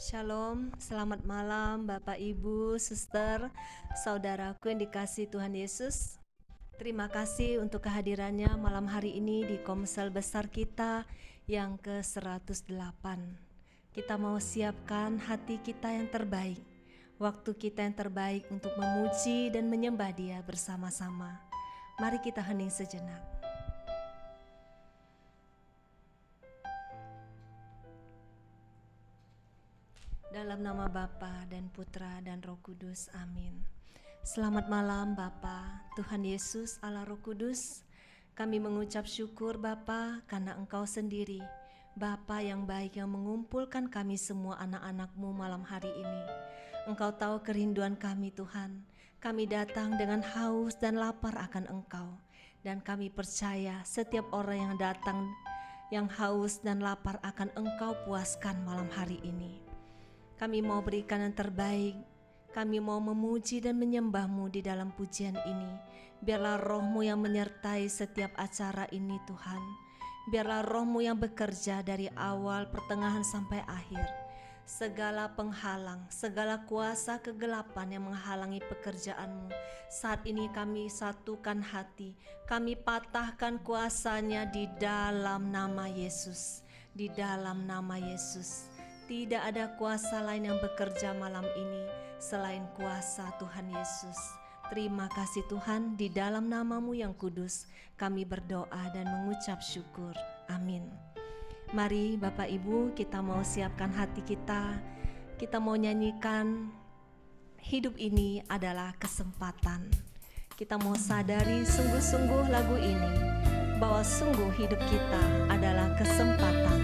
Shalom, selamat malam Bapak Ibu, Suster, saudaraku yang dikasihi Tuhan Yesus. Terima kasih untuk kehadirannya malam hari ini di Komsel besar kita yang ke-108. Kita mau siapkan hati kita yang terbaik, waktu kita yang terbaik untuk memuji dan menyembah Dia bersama-sama. Mari kita hening sejenak. Dalam nama Bapa dan Putra dan Roh Kudus, amin. Selamat malam Bapa, Tuhan Yesus, Allah Roh Kudus. Kami mengucap syukur Bapa karena Engkau sendiri, Bapa yang baik yang mengumpulkan kami semua anak-anak-Mu malam hari ini. Engkau tahu kerinduan kami Tuhan. Kami datang dengan haus dan lapar akan Engkau. Dan kami percaya setiap orang yang datang yang haus dan lapar akan Engkau puaskan malam hari ini. Kami mau berikan yang terbaik, kami mau memuji dan menyembah-Mu di dalam pujian ini. Biarlah Roh-Mu yang menyertai setiap acara ini Tuhan. Biarlah Roh-Mu yang bekerja dari awal, pertengahan sampai akhir. Segala penghalang, segala kuasa kegelapan yang menghalangi pekerjaan-Mu, saat ini kami satukan hati, kami patahkan kuasanya di dalam nama Yesus. Di dalam nama Yesus. Tidak ada kuasa lain yang bekerja malam ini selain kuasa Tuhan Yesus. Terima kasih Tuhan, di dalam nama-Mu yang kudus kami berdoa dan mengucap syukur. Amin. Mari Bapak Ibu, kita mau siapkan hati kita. Kita mau nyanyikan hidup ini adalah kesempatan. Kita mau sadari sungguh-sungguh lagu ini, bahwa sungguh hidup kita adalah kesempatan.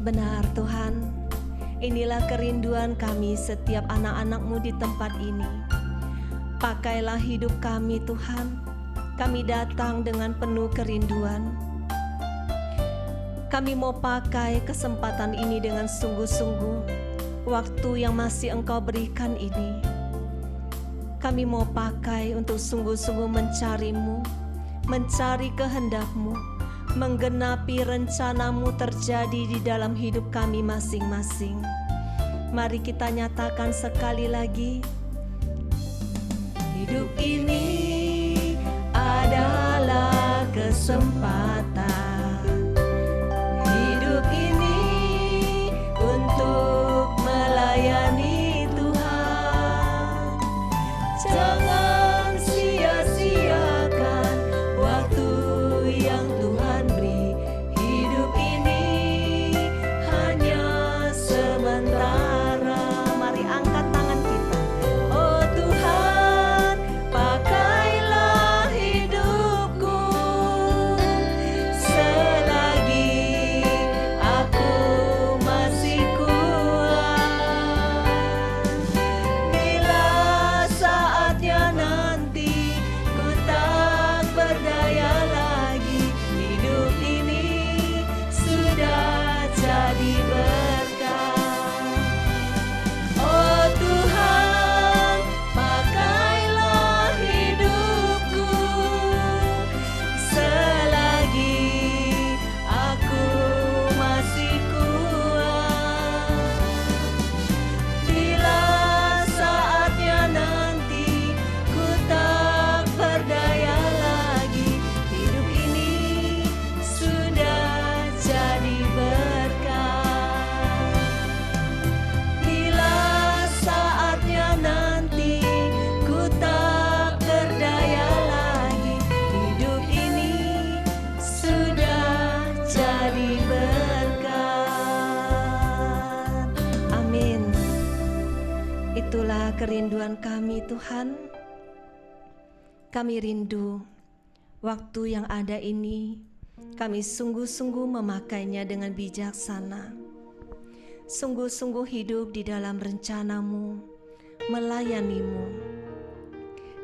Benar Tuhan, inilah kerinduan kami setiap anak-anak-Mu di tempat ini. Pakailah hidup kami Tuhan, kami datang dengan penuh kerinduan. Kami mau pakai kesempatan ini dengan sungguh-sungguh, waktu yang masih Engkau berikan ini. Kami mau pakai untuk sungguh-sungguh mencari-Mu, mencari kehendak-Mu, menggenapi rencana-Mu terjadi di dalam hidup kami masing-masing. Mari kita nyatakan sekali lagi, hidup ini adalah kesempatan. Hidup ini untuk melayani Tuhan. Jangan sia-siakan waktu yang Tuhan beri. Hidup ini kerinduan kami Tuhan. Kami rindu waktu yang ada ini, kami sungguh-sungguh memakainya dengan bijaksana. Sungguh-sungguh hidup di dalam rencana-Mu, melayani-Mu.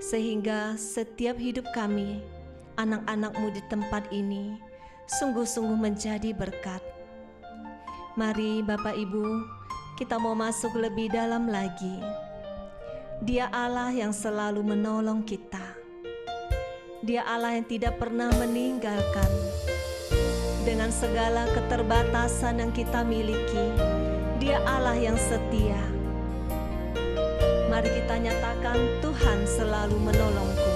Sehingga setiap hidup kami, anak-anak-Mu di tempat ini, sungguh-sungguh menjadi berkat. Mari Bapak Ibu, kita mau masuk lebih dalam lagi. Dia Allah yang selalu menolong kita. Dia Allah yang tidak pernah meninggalkan. Dengan segala keterbatasan yang kita miliki, Dia Allah yang setia. Mari kita nyatakan, Tuhan selalu menolongku.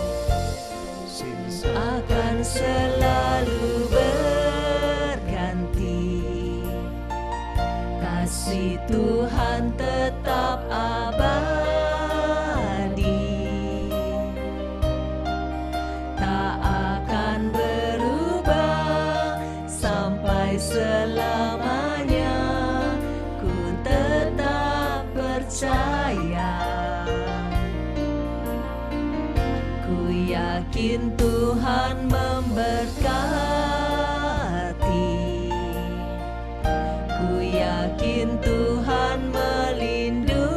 Akan selalu berganti, kasih Tuhan tetap abadi. Selamanya ku tetap percaya, ku yakin Tuhan memberkati, ku yakin Tuhan melindungi.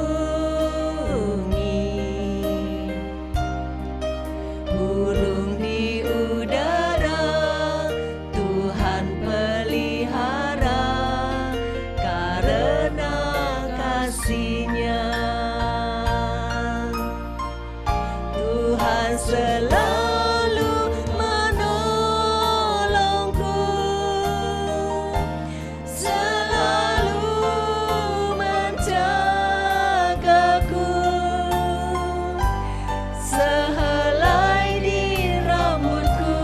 Burung di udara Tuhan pelihara karena kasih-Nya. Tuhan selalu menolongku, selalu menjagaku. Sehelai di rambutku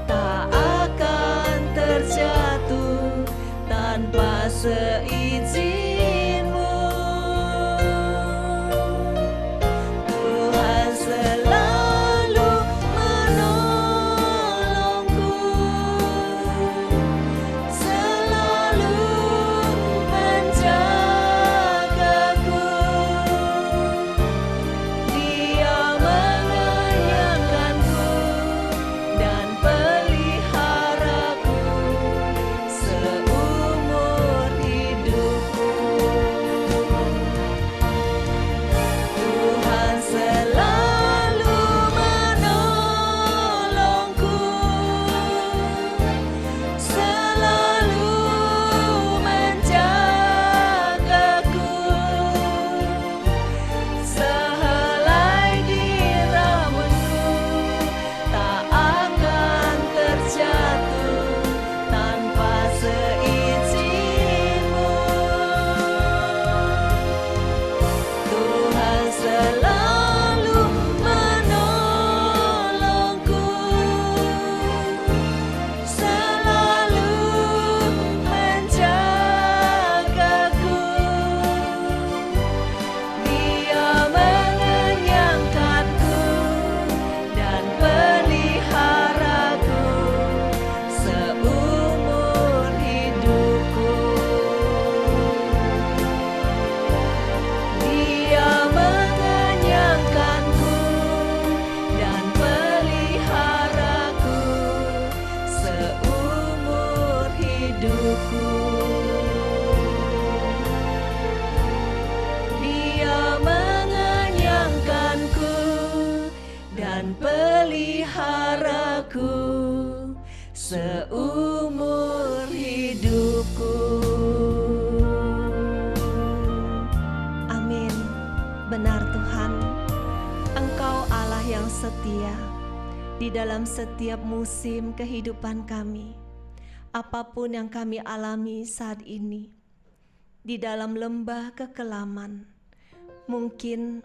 tak akan terjatuh tanpa seizinmu. Tuhan selalu menolongku, selalu menjagaku. Dia mengenyangkanku dan peliharaku seumur hidupku. Tuhan selalu menolongku, selalu menjagaku. Sehelai di rambutku tak akan terjatuh tanpa seizinmu. Tuhan selalu menolongku, selalu menjagaku. Dia mengenyangkanku dan peliharaku seumur hidupku. Dia mengenyangkanku dan peliharaku seumur hidupku. Dia mengenyangkanku dan peliharaku seumur hidupku. Amin. Benar Tuhan, Engkau Allah yang setia di dalam setiap musim kehidupan kami. Apapun yang kami alami saat ini, di dalam lembah kekelaman, mungkin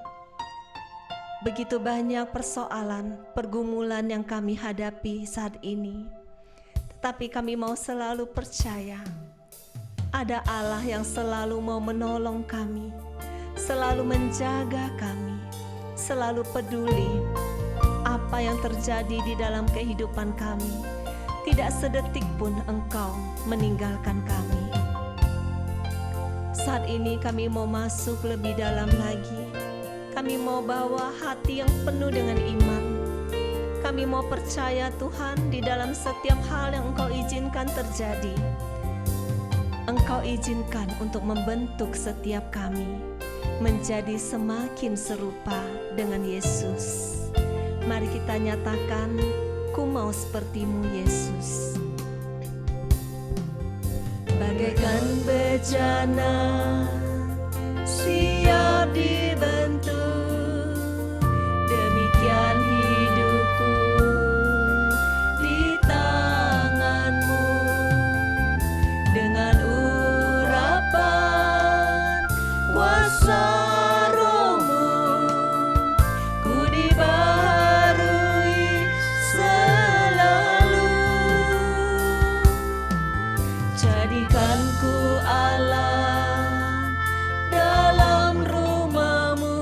begitu banyak persoalan, pergumulan yang kami hadapi saat ini. Tetapi kami mau selalu percaya, ada Allah yang selalu mau menolong kami, selalu menjaga kami, selalu peduli apa yang terjadi di dalam kehidupan kami. Tidak sedetik pun Engkau meninggalkan kami. Saat ini kami mau masuk lebih dalam lagi. Kami mau bawa hati yang penuh dengan iman. Kami mau percaya Tuhan di dalam setiap hal yang Engkau izinkan terjadi. Engkau izinkan untuk membentuk setiap kami menjadi semakin serupa dengan Yesus. Mari kita nyatakan, ku mau seperti-Mu Yesus. Bagaikan bejana siap dibentuk, demikian hidupku di tangan-Mu. Dengan urapan kuasa Roh-Mu, ku dibaharui selalu. Jadikan ku Allah dalam rumah-Mu,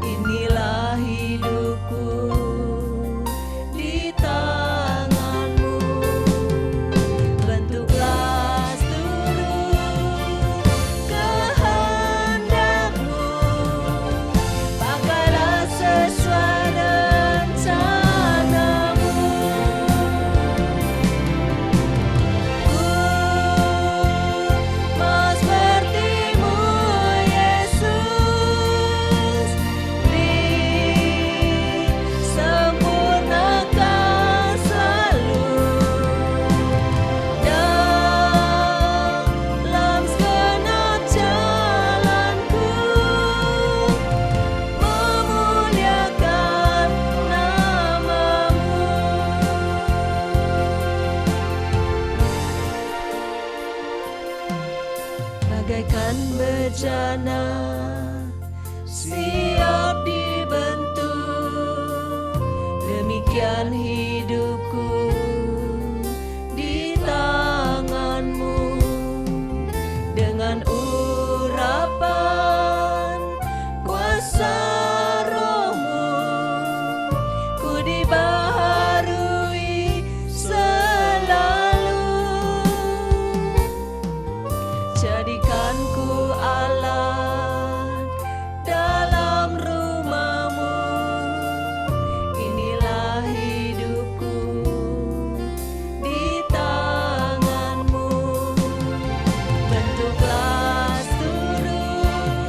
inilah hidupku di tangan-Mu. Bentuklah seluruh kehendak-Mu, pakailah sesuai rencana-Mu. Mau seperti-Mu Yesus, disempurnakan selalu dalam segenap jalanku, memuliakan nama-Mu. Bagaikan bejana siap dibentuk, demikian hidupku di tangan-Mu. Dengan urapan kuasa Roh-Mu, ku dibaharui selalu. Jadikan ku Allah dalam rumah-Mu, inilah hidupku di tangan-Mu. Bentuklah seluruh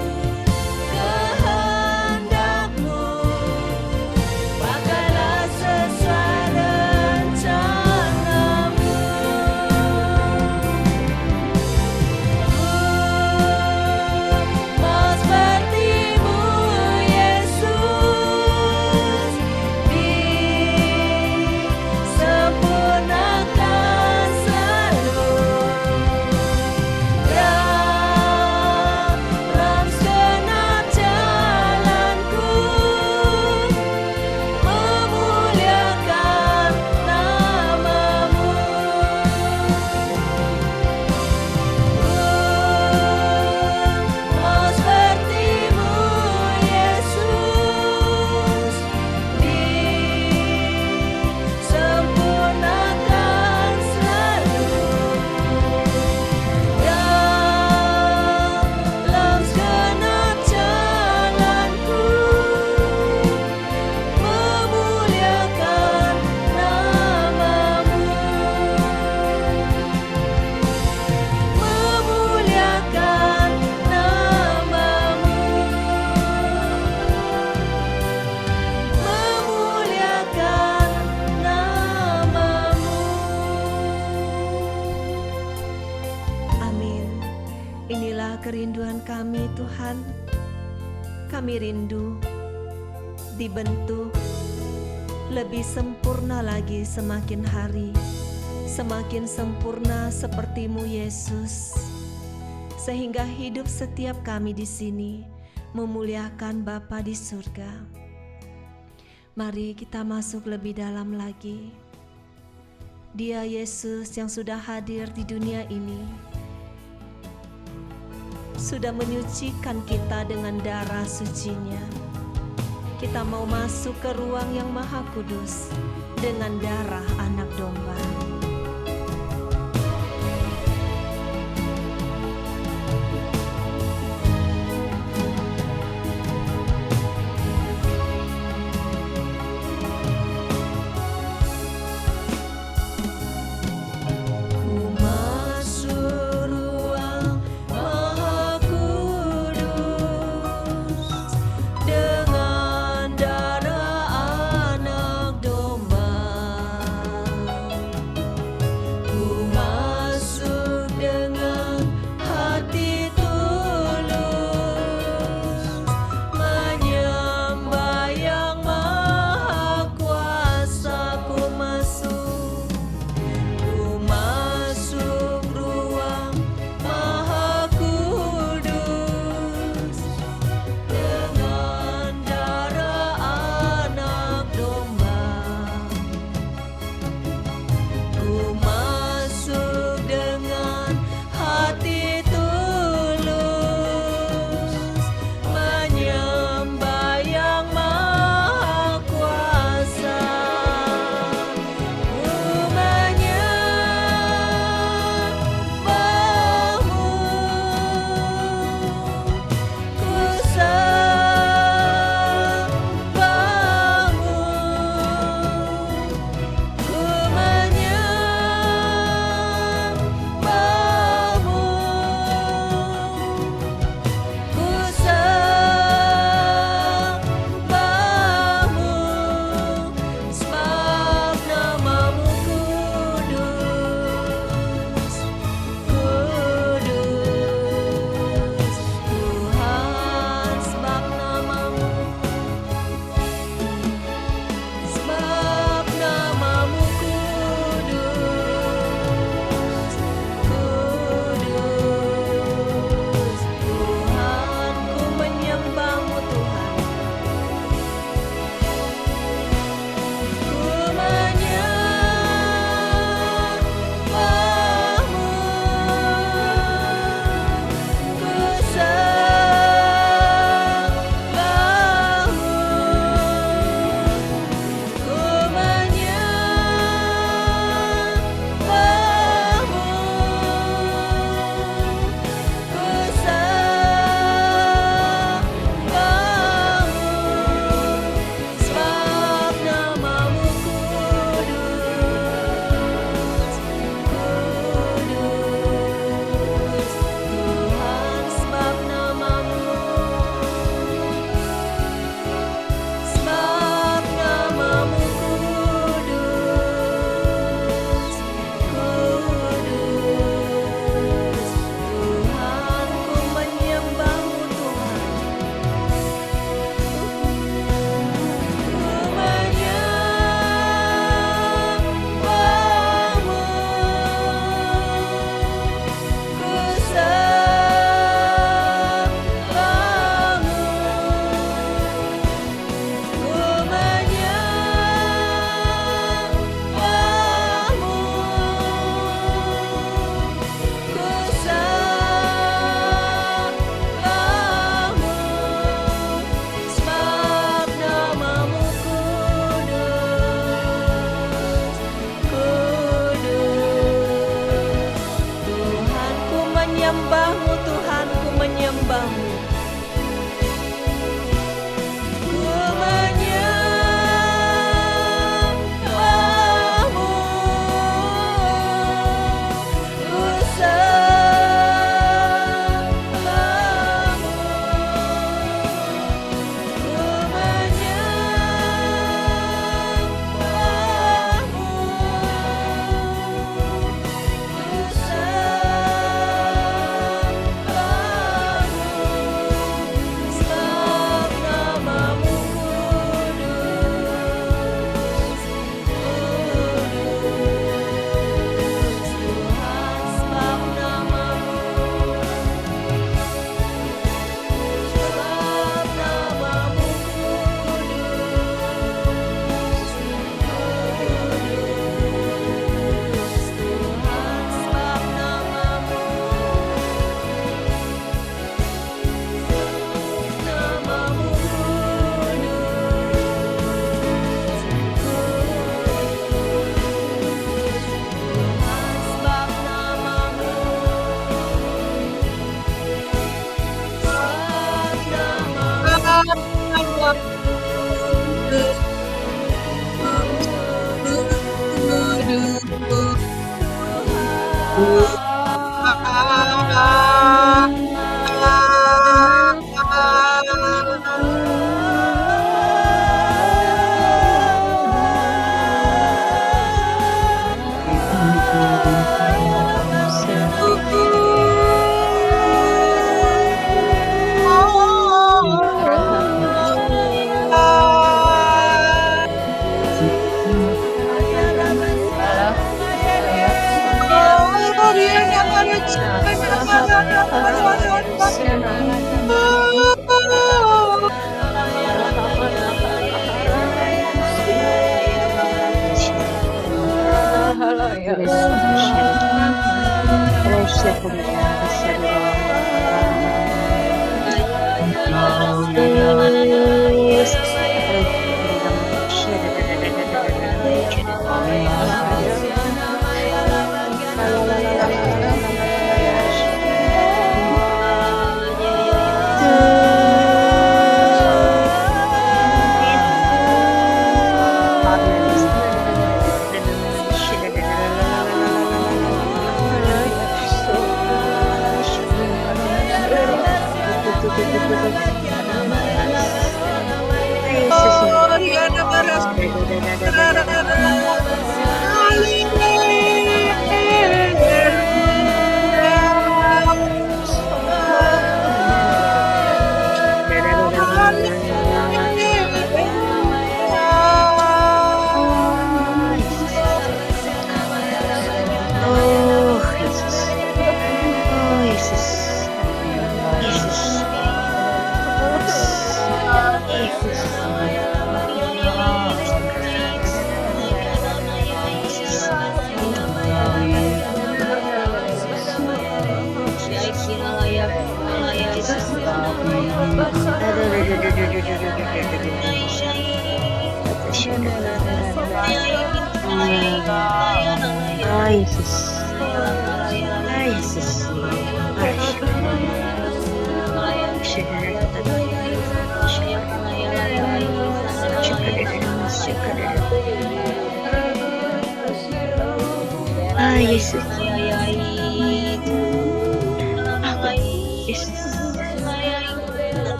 kehendak-Mu, pakailah sesuai rencana-Mu. Mau seperti-Mu Yesus, disempurnakan selalu dalam segenap jalanku, memuliakan nama-Mu. Mau seperti-Mu Yesus, disempurnakan selalu dalam segenap jalanku, memuliakan nama-Mu. Memuliakan nama-Mu. Memuliakan nama-Mu. Amin. Inilah kerinduan kami Tuhan. Kami rindu dibentuk lebih sempurna lagi semakin hari, semakin sempurna seperti-Mu Yesus, sehingga hidup setiap kami di sini memuliakan Bapa di surga. Mari kita masuk lebih dalam lagi. Dia Yesus yang sudah hadir di dunia ini, sudah menyucikan kita dengan darah sucinya. Kita mau masuk ke ruang yang maha kudus dengan darah anak domba. menyembahmu Tuhan, ku menyembahmu. Ku menyembahmu, ku sembahmu, ku menyembahmu, ku sembahmu. Sebab namamu kudus, kudus Tuhan, sebab namamu, sebab namamu kudus, kudus Tuhan, sebab namamu, namamu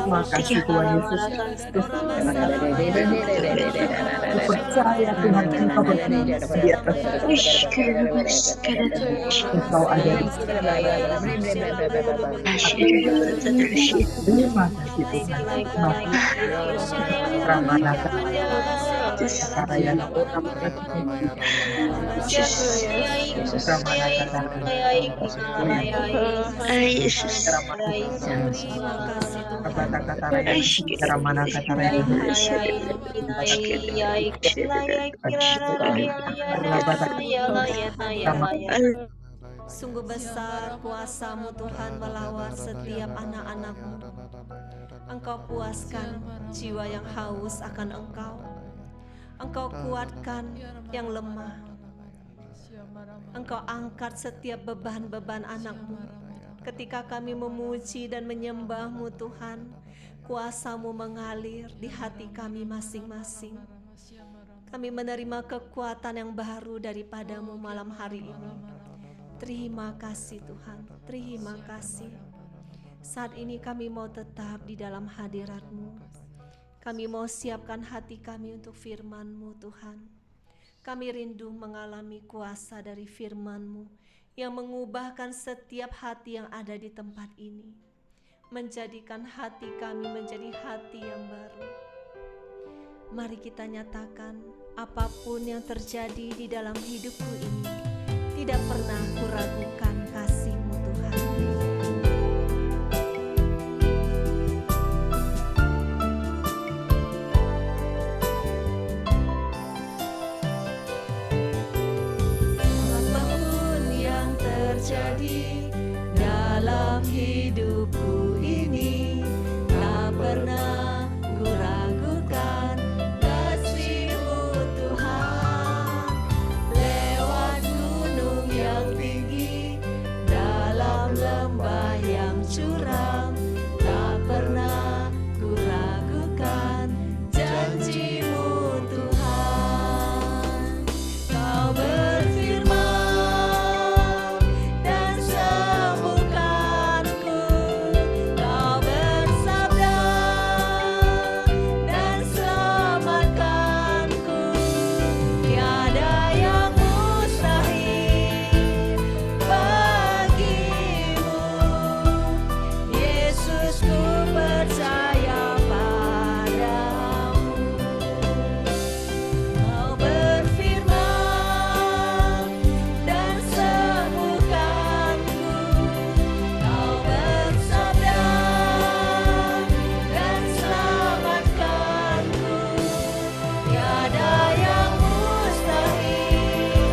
Makasih Tuhan Yesus. Aku percaya Tuhan Engkau berkuasa di atas Engkau ada di terima kasih Tuhan. Terima kasih. Ramanaka. Terima kasih Tuhan. Sungguh besar kuasa-Mu Tuhan melawat setiap anak-anak-Mu. Engkau puaskan jiwa yang haus akan Engkau. Engkau kuatkan yang lemah. Engkau angkat setiap beban-beban anak-Mu. Ketika kami memuji dan menyembah-Mu Tuhan, kuasa-Mu mengalir di hati kami masing-masing. Kami menerima kekuatan yang baru daripada-Mu malam hari ini. Terima kasih Tuhan, terima kasih. Saat ini kami mau tetap di dalam hadirat-Mu. Kami mau siapkan hati kami untuk firman-Mu Tuhan. Kami rindu mengalami kuasa dari firman-Mu yang mengubahkan setiap hati yang ada di tempat ini. Menjadikan hati kami menjadi hati yang baru. Mari kita nyatakan, apapun yang terjadi di dalam hidupku ini, tidak pernah kuragukan kasih-Mu Tuhan. Apapun yang terjadi dalam hidupku ini, tak pernah kuragukan kasih-Mu Tuhan. Lewat gunung yang tinggi, dalam lembah yang curam, tak pernah kuragukan janji-Mu Tuhan. Kau berfirman dan sembuhkanku, Kau bersabda dan selamatkanku. Tiada yang mustahil bagimu, Yesus, ku percaya padamu. Kau berfirman dan sembuhkanku, Kau bersabda dan selamatkanku. Tiada yang mustahil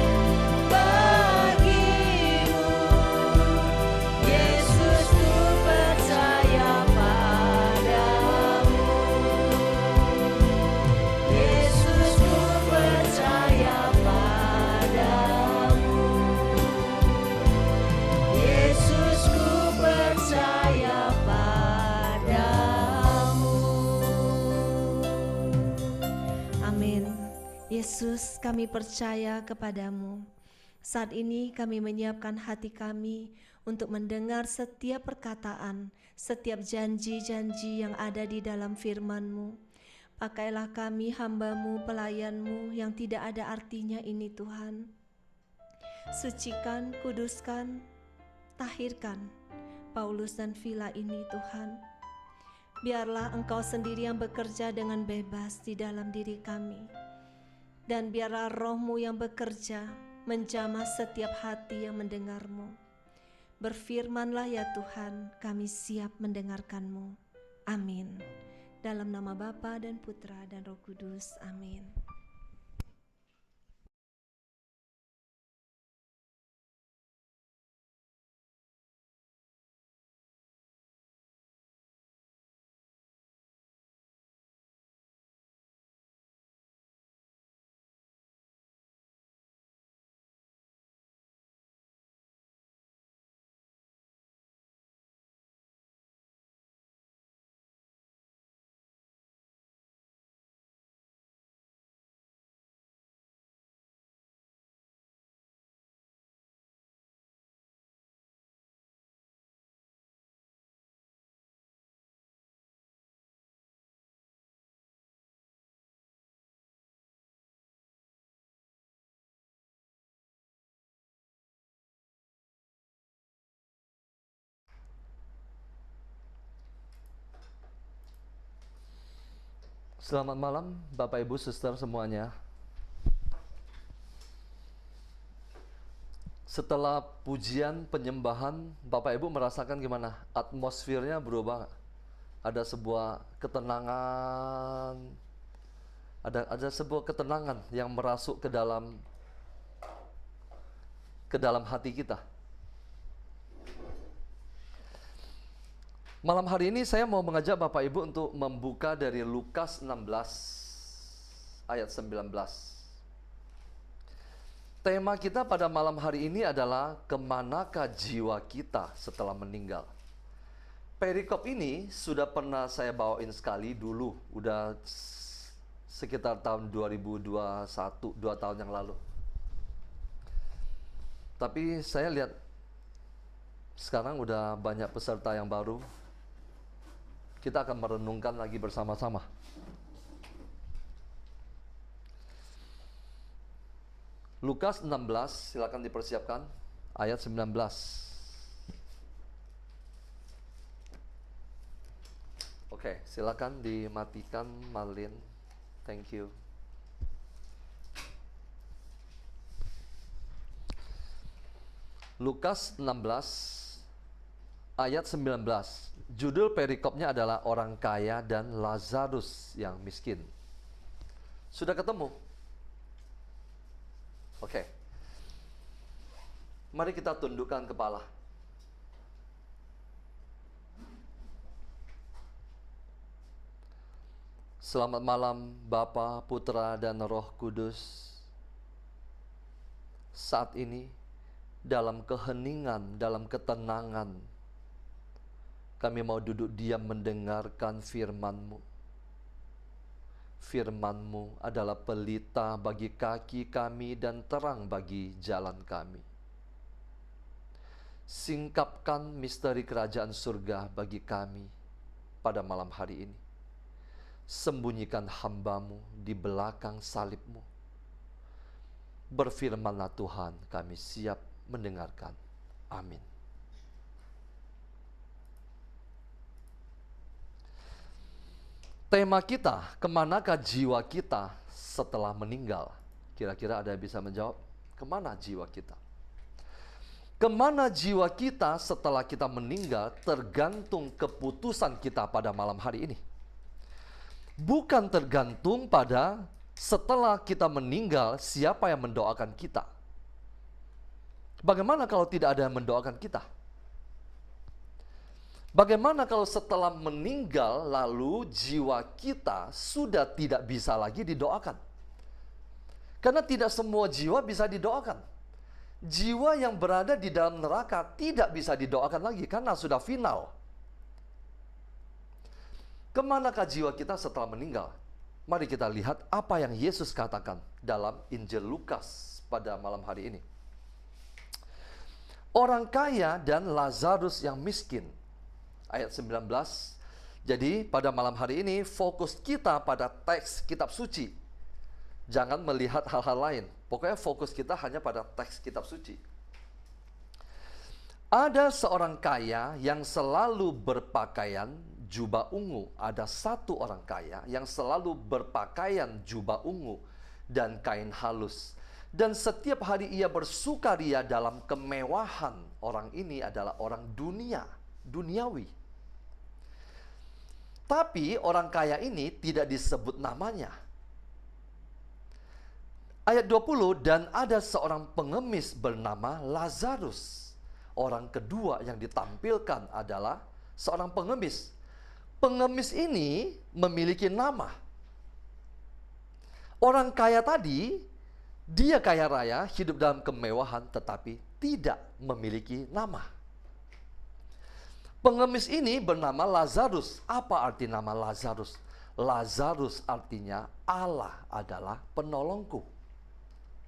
bagimu, Yesus, ku percaya padamu. Yesus, ku percaya padamu. Yesus, ku percaya padamu. Amin. Yesus, kami percaya kepadamu. Saat ini kami menyiapkan hati kami untuk mendengar setiap perkataan, setiap janji-janji yang ada di dalam firman-Mu. Pakailah kami hamba-Mu, pelayan-Mu yang tidak ada artinya ini Tuhan. Sucikan, kuduskan, tahirkan Paulus dan Vila ini Tuhan. Biarlah Engkau sendiri yang bekerja dengan bebas di dalam diri kami. Dan biarlah Roh-Mu yang bekerja menjamah setiap hati yang mendengar-Mu. Berfirmanlah ya Tuhan, kami siap mendengarkan-Mu. Amin. Dalam nama Bapa dan Putra dan Roh Kudus. Amin. Selamat malam Bapak Ibu Suster semuanya. Setelah pujian penyembahan, Bapak Ibu merasakan gimana? Atmosfernya berubah. Ada sebuah ketenangan. Ada sebuah ketenangan yang merasuk ke dalam hati kita. Malam hari ini saya mau mengajak Bapak Ibu untuk membuka dari Lukas 16 ayat 19. Tema kita pada malam hari ini adalah kemanakah jiwa kita setelah meninggal. Perikop ini sudah pernah saya bawain sekali dulu, udah sekitar tahun 2021, 2 tahun yang lalu. Tapi saya lihat sekarang udah banyak peserta yang baru. Kita akan merenungkan lagi bersama-sama. Lukas 16, silakan dipersiapkan, ayat 19. Oke, silakan dimatikan, Malin. Thank you. Lukas 16, ayat 19. Judul perikopnya adalah orang kaya dan Lazarus yang miskin. Sudah ketemu? Oke. Mari kita tundukkan kepala. Selamat malam Bapa, Putra, dan Roh Kudus. Saat ini, dalam keheningan, dalam ketenangan, kami mau duduk diam mendengarkan firman-Mu. Firman-Mu adalah pelita bagi kaki kami dan terang bagi jalan kami. Singkapkan misteri kerajaan surga bagi kami pada malam hari ini. Sembunyikan hamba-Mu di belakang salib-Mu. Berfirmanlah Tuhan, kami siap mendengarkan. Amin. Tema kita, kemanakah jiwa kita setelah meninggal? Kira-kira ada yang bisa menjawab? Kemana jiwa kita? Kemana jiwa kita setelah kita meninggal tergantung keputusan kita pada malam hari ini. Bukan tergantung pada setelah kita meninggal siapa yang mendoakan kita. Bagaimana kalau tidak ada yang mendoakan kita? Bagaimana kalau setelah meninggal lalu jiwa kita sudah tidak bisa lagi didoakan? Karena tidak semua jiwa bisa didoakan. Jiwa yang berada di dalam neraka tidak bisa didoakan lagi karena sudah final. Kemanakah jiwa kita setelah meninggal? Mari kita lihat apa yang Yesus katakan dalam Injil Lukas pada malam hari ini. Orang kaya dan Lazarus yang miskin. Ayat 19. Jadi pada malam hari ini fokus kita pada teks kitab suci. Jangan melihat hal-hal lain. Pokoknya fokus kita hanya pada teks kitab suci. Ada seorang kaya yang selalu berpakaian jubah ungu. Ada satu orang kaya yang selalu berpakaian jubah ungu dan kain halus. Dan setiap hari ia bersukaria dalam kemewahan. Orang ini adalah orang duniawi. Tapi orang kaya ini tidak disebut namanya. Ayat 20, dan ada seorang pengemis bernama Lazarus. Orang kedua yang ditampilkan adalah seorang pengemis. Pengemis ini memiliki nama. Orang kaya tadi, dia kaya raya, hidup dalam kemewahan, tetapi tidak memiliki nama. Pengemis ini bernama Lazarus. Apa arti nama Lazarus? Lazarus artinya Allah adalah penolongku.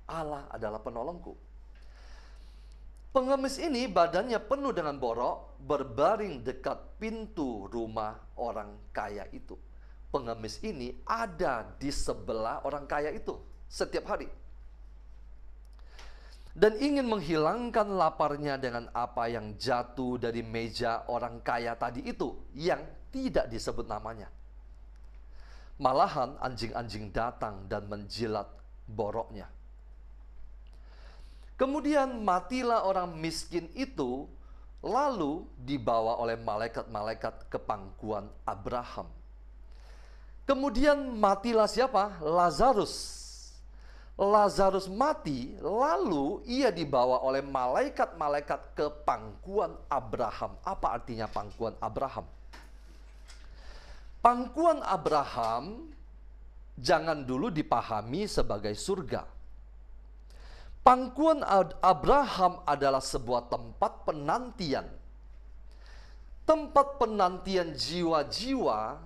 Allah adalah penolongku. Pengemis ini badannya penuh dengan borok, berbaring dekat pintu rumah orang kaya itu. Pengemis ini ada di sebelah orang kaya itu setiap hari. Dan ingin menghilangkan laparnya dengan apa yang jatuh dari meja orang kaya tadi itu, yang tidak disebut namanya. Malahan anjing-anjing datang dan menjilat boroknya. Kemudian matilah orang miskin itu, lalu dibawa oleh malaikat-malaikat ke pangkuan Abraham. Kemudian matilah siapa? Lazarus. Lazarus mati, lalu ia dibawa oleh malaikat-malaikat ke pangkuan Abraham. Apa artinya pangkuan Abraham? Pangkuan Abraham jangan dulu dipahami sebagai surga. Pangkuan Abraham adalah sebuah tempat penantian. Tempat penantian jiwa-jiwa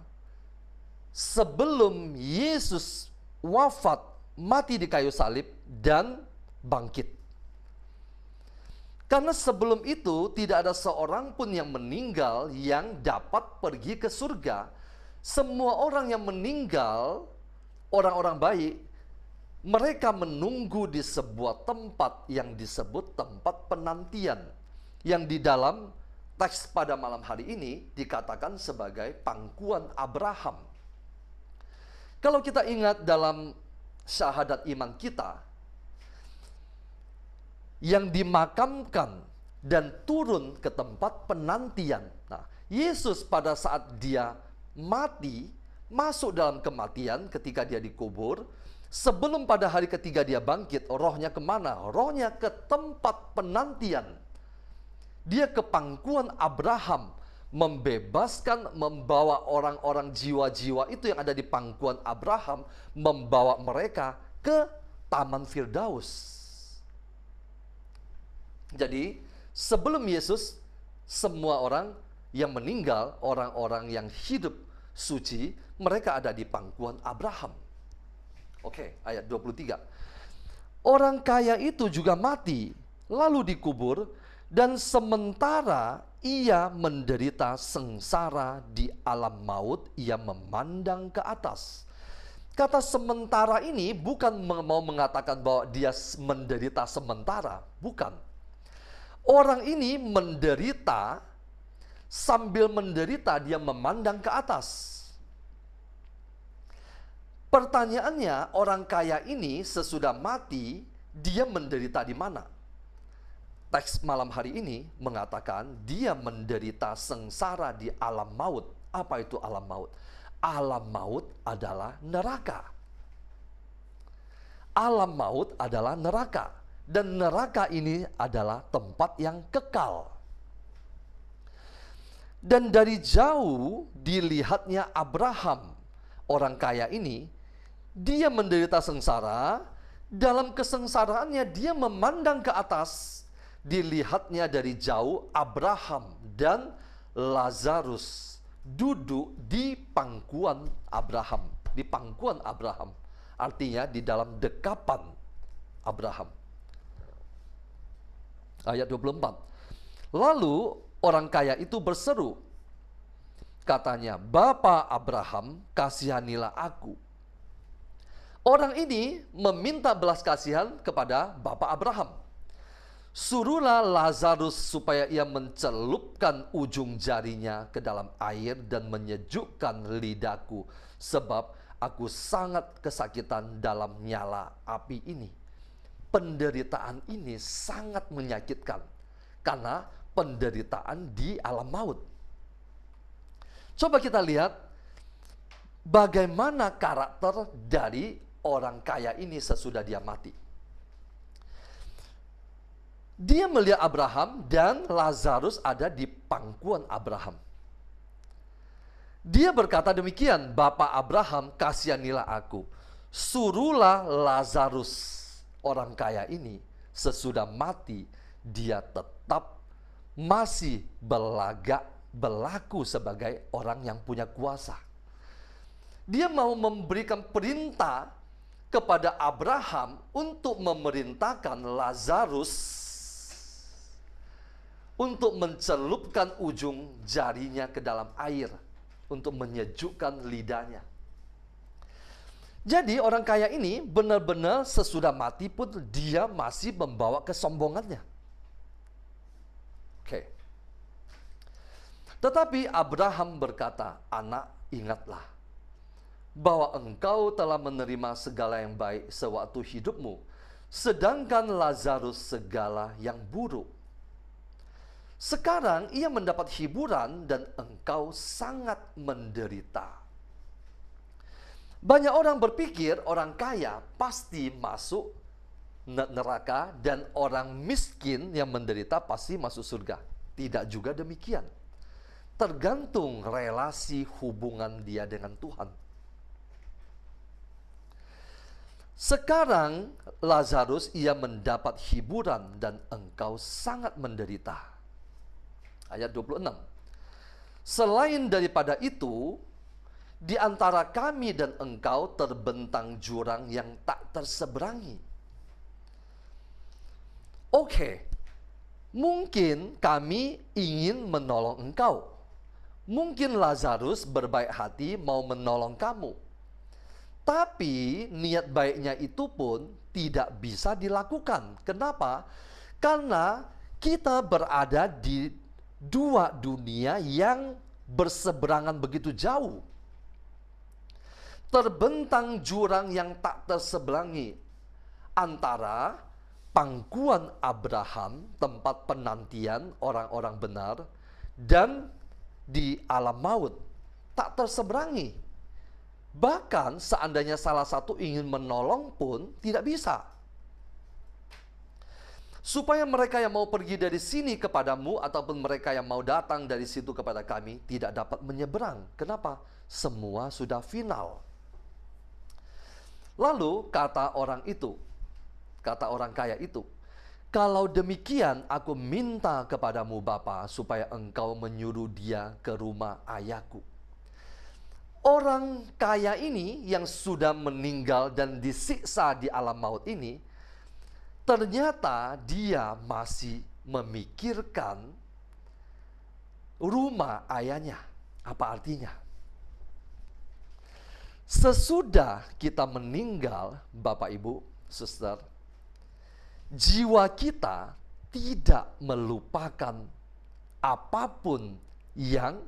sebelum Yesus wafat, mati di kayu salib, dan bangkit. Karena sebelum itu tidak ada seorang pun yang meninggal yang dapat pergi ke surga. Semua orang yang meninggal, orang-orang baik, mereka menunggu di sebuah tempat yang disebut tempat penantian, yang di dalam teks pada malam hari ini dikatakan sebagai pangkuan Abraham. Kalau kita ingat dalam syahadat iman kita, yang dimakamkan dan turun ke tempat penantian. Nah, Yesus pada saat dia mati, masuk dalam kematian ketika dia dikubur, sebelum pada hari ketiga dia bangkit, rohnya kemana? Rohnya ke tempat penantian. Dia ke pangkuan Abraham, membebaskan, membawa orang-orang jiwa-jiwa itu yang ada di pangkuan Abraham, membawa mereka ke Taman Firdaus. Jadi, sebelum Yesus, semua orang yang meninggal, orang-orang yang hidup suci, mereka ada di pangkuan Abraham. Oke, ayat 23. Orang kaya itu juga mati, lalu dikubur, dan sementara ia menderita sengsara di alam maut, ia memandang ke atas. Kata sementara ini bukan mau mengatakan bahwa dia menderita sementara, bukan. Orang ini menderita, sambil menderita dia memandang ke atas. Pertanyaannya, orang kaya ini sesudah mati, dia menderita di mana? Teks malam hari ini mengatakan dia menderita sengsara di alam maut. Apa itu alam maut? Alam maut adalah neraka. Alam maut adalah neraka. Dan neraka ini adalah tempat yang kekal. Dan dari jauh dilihatnya Abraham, orang kaya ini, dia menderita sengsara. Dalam kesengsaraannya dia memandang ke atas. Dilihatnya dari jauh Abraham dan Lazarus duduk di pangkuan Abraham. Di pangkuan Abraham, artinya di dalam dekapan Abraham. Ayat 24. Lalu orang kaya itu berseru, katanya, "Bapa Abraham, kasihanilah aku." Orang ini meminta belas kasihan kepada Bapa Abraham. "Suruhlah Lazarus supaya ia mencelupkan ujung jarinya ke dalam air dan menyejukkan lidahku, sebab aku sangat kesakitan dalam nyala api ini." Penderitaan ini sangat menyakitkan karena penderitaan di alam maut. Coba kita lihat bagaimana karakter dari orang kaya ini sesudah dia mati. Dia melihat Abraham dan Lazarus ada di pangkuan Abraham. Dia berkata demikian, "Bapa Abraham, kasihanilah aku. Suruhlah Lazarus." Orang kaya ini sesudah mati, dia tetap masih berlaku sebagai orang yang punya kuasa. Dia mau memberikan perintah kepada Abraham untuk memerintahkan Lazarus untuk mencelupkan ujung jarinya ke dalam air untuk menyejukkan lidahnya. Jadi orang kaya ini benar-benar sesudah mati pun dia masih membawa kesombongannya. Oke. Tetapi Abraham berkata, "Anak, ingatlah bahwa engkau telah menerima segala yang baik sewaktu hidupmu, sedangkan Lazarus segala yang buruk. Sekarang ia mendapat hiburan dan engkau sangat menderita. Banyak orang berpikir orang kaya pasti masuk neraka dan orang miskin yang menderita pasti masuk surga. Tidak juga demikian. Tergantung relasi hubungan dia dengan Tuhan. Sekarang Lazarus ia mendapat hiburan dan engkau sangat menderita. Ayat 26. Selain daripada itu, di antara kami dan engkau terbentang jurang yang tak terseberangi. Oke, mungkin kami ingin menolong engkau. Mungkin Lazarus berbaik hati mau menolong kamu. Tapi niat baiknya itu pun tidak bisa dilakukan. Kenapa? Karena kita berada di dua dunia yang berseberangan begitu jauh. Terbentang jurang yang tak terseberangi antara pangkuan Abraham, tempat penantian orang-orang benar, dan di alam maut. Tak terseberangi. Bahkan seandainya salah satu ingin menolong pun tidak bisa. Supaya mereka yang mau pergi dari sini kepadamu ataupun mereka yang mau datang dari situ kepada kami tidak dapat menyeberang. Kenapa? Semua sudah final. Lalu kata orang kaya itu, kalau demikian aku minta kepadamu Bapa supaya engkau menyuruh dia ke rumah ayahku. Orang kaya ini yang sudah meninggal dan disiksa di alam maut ini, ternyata dia masih memikirkan rumah ayahnya. Apa artinya? Sesudah kita meninggal, Bapak Ibu, Suster, jiwa kita tidak melupakan apapun yang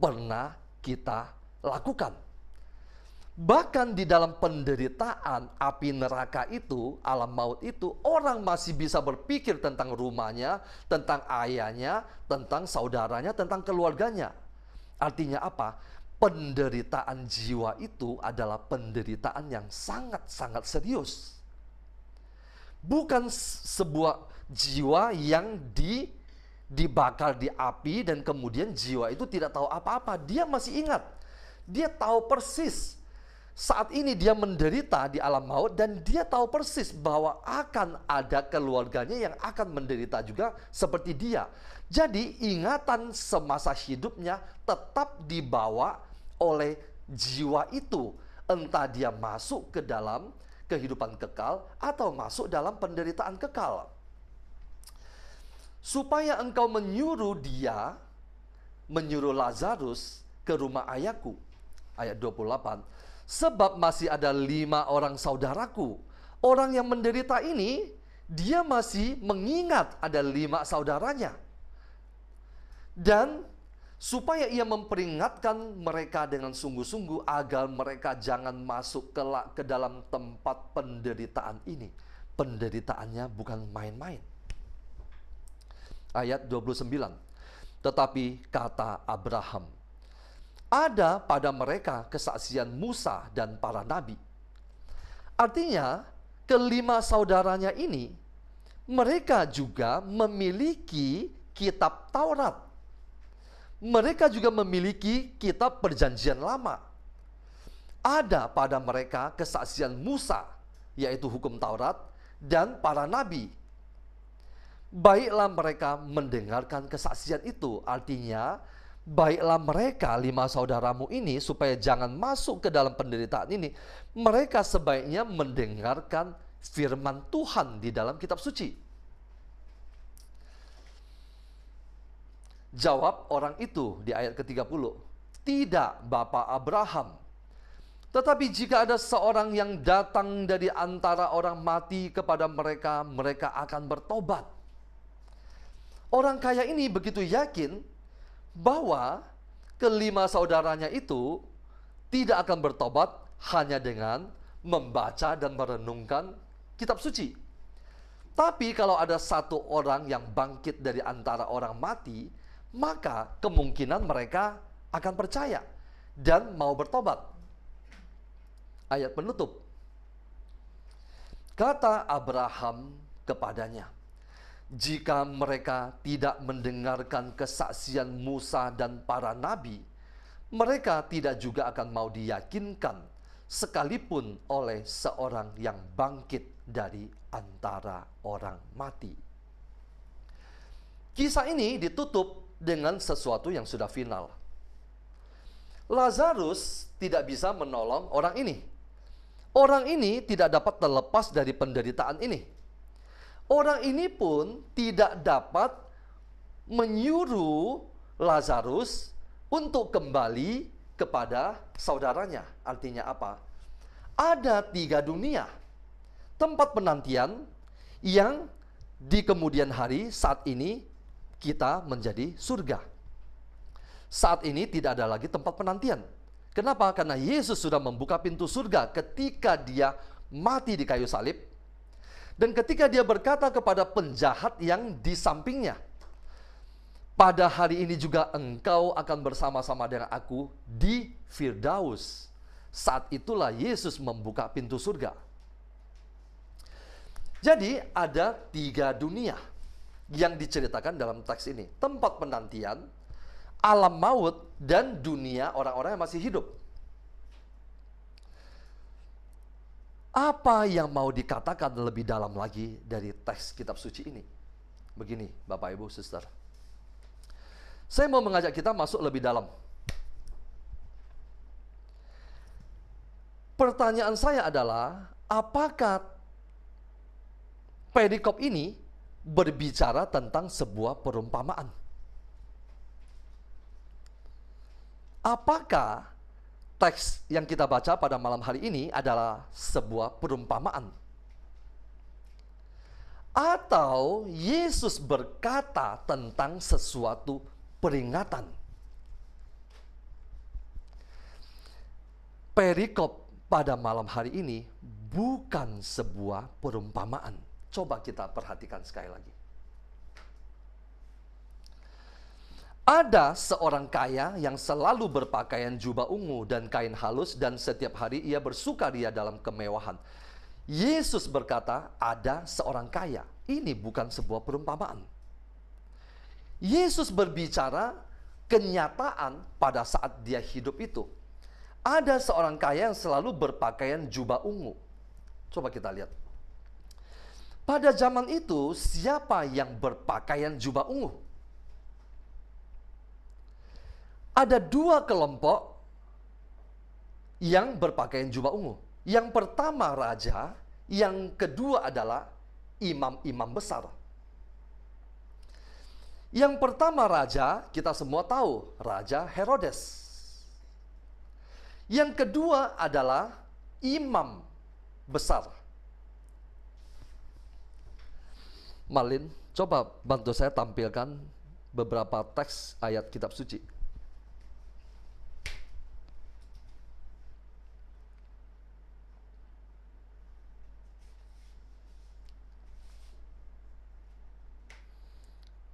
pernah kita lakukan. Bahkan di dalam penderitaan api neraka itu, alam maut itu, orang masih bisa berpikir tentang rumahnya, tentang ayahnya, tentang saudaranya, tentang keluarganya. Artinya apa? Penderitaan jiwa itu adalah penderitaan yang sangat-sangat serius. Bukan sebuah jiwa yang dibakar di api dan kemudian jiwa itu tidak tahu apa-apa. Dia masih ingat. Dia tahu persis saat ini dia menderita di alam maut dan dia tahu persis bahwa akan ada keluarganya yang akan menderita juga seperti dia. Jadi ingatan semasa hidupnya tetap dibawa oleh jiwa itu. Entah dia masuk ke dalam kehidupan kekal atau masuk dalam penderitaan kekal. Supaya engkau menyuruh Lazarus ke rumah ayahku. Ayat 28, sebab masih ada 5 orang saudaraku. Orang yang menderita ini, dia masih mengingat ada 5 saudaranya. Dan supaya ia memperingatkan mereka dengan sungguh-sungguh agar mereka jangan masuk ke dalam tempat penderitaan ini. Penderitaannya bukan main-main. Ayat 29, tetapi kata Abraham, ada pada mereka kesaksian Musa dan para nabi. Artinya, kelima saudaranya ini, mereka juga memiliki kitab Taurat. Mereka juga memiliki kitab Perjanjian Lama. Ada pada mereka kesaksian Musa, yaitu hukum Taurat, dan para nabi. Baiklah mereka mendengarkan kesaksian itu. Artinya, baiklah mereka 5 saudaramu ini supaya jangan masuk ke dalam penderitaan ini. Mereka sebaiknya mendengarkan firman Tuhan di dalam kitab suci. Jawab orang itu di ayat ke-30, tidak Bapa Abraham. Tetapi jika ada seorang yang datang dari antara orang mati kepada mereka, mereka akan bertobat. Orang kaya ini begitu yakin bahwa kelima saudaranya itu tidak akan bertobat hanya dengan membaca dan merenungkan kitab suci. Tapi kalau ada satu orang yang bangkit dari antara orang mati, maka kemungkinan mereka akan percaya dan mau bertobat. Ayat penutup. Kata Abraham kepadanya, jika mereka tidak mendengarkan kesaksian Musa dan para nabi, mereka tidak juga akan mau diyakinkan sekalipun oleh seorang yang bangkit dari antara orang mati. Kisah ini ditutup dengan sesuatu yang sudah final. Lazarus tidak bisa menolong orang ini. Orang ini tidak dapat terlepas dari penderitaan ini. Orang ini pun tidak dapat menyuruh Lazarus untuk kembali kepada saudaranya. Artinya apa? Ada 3 dunia. Tempat penantian yang di kemudian hari saat ini kita menjadi surga. Saat ini tidak ada lagi tempat penantian. Kenapa? Karena Yesus sudah membuka pintu surga ketika dia mati di kayu salib. Dan ketika dia berkata kepada penjahat yang di sampingnya, pada hari ini juga engkau akan bersama-sama dengan aku di Firdaus. Saat itulah Yesus membuka pintu surga. Jadi ada 3 dunia yang diceritakan dalam teks ini. Tempat penantian, alam maut, dan dunia orang-orang yang masih hidup. Apa yang mau dikatakan lebih dalam lagi dari teks kitab suci ini? Begini, Bapak, Ibu, Suster. Saya mau mengajak kita masuk lebih dalam. Pertanyaan saya adalah, apakah perikop ini berbicara tentang sebuah perumpamaan? Apakah teks yang kita baca pada malam hari ini adalah sebuah perumpamaan? Atau Yesus berkata tentang sesuatu peringatan? Perikop pada malam hari ini bukan sebuah perumpamaan. Coba kita perhatikan sekali lagi. Ada seorang kaya yang selalu berpakaian jubah ungu dan kain halus, dan setiap hari ia bersukaria dalam kemewahan. Yesus berkata, ada seorang kaya. Ini bukan sebuah perumpamaan. Yesus berbicara kenyataan pada saat dia hidup itu. Ada seorang kaya yang selalu berpakaian jubah ungu. Coba kita lihat. Pada zaman itu, siapa yang berpakaian jubah ungu? Ada 2 kelompok yang berpakaian jubah ungu. Yang pertama raja, yang kedua adalah imam-imam besar. Yang pertama raja, kita semua tahu, Raja Herodes. Yang kedua adalah imam besar. Malin, coba bantu saya tampilkan beberapa teks ayat kitab suci.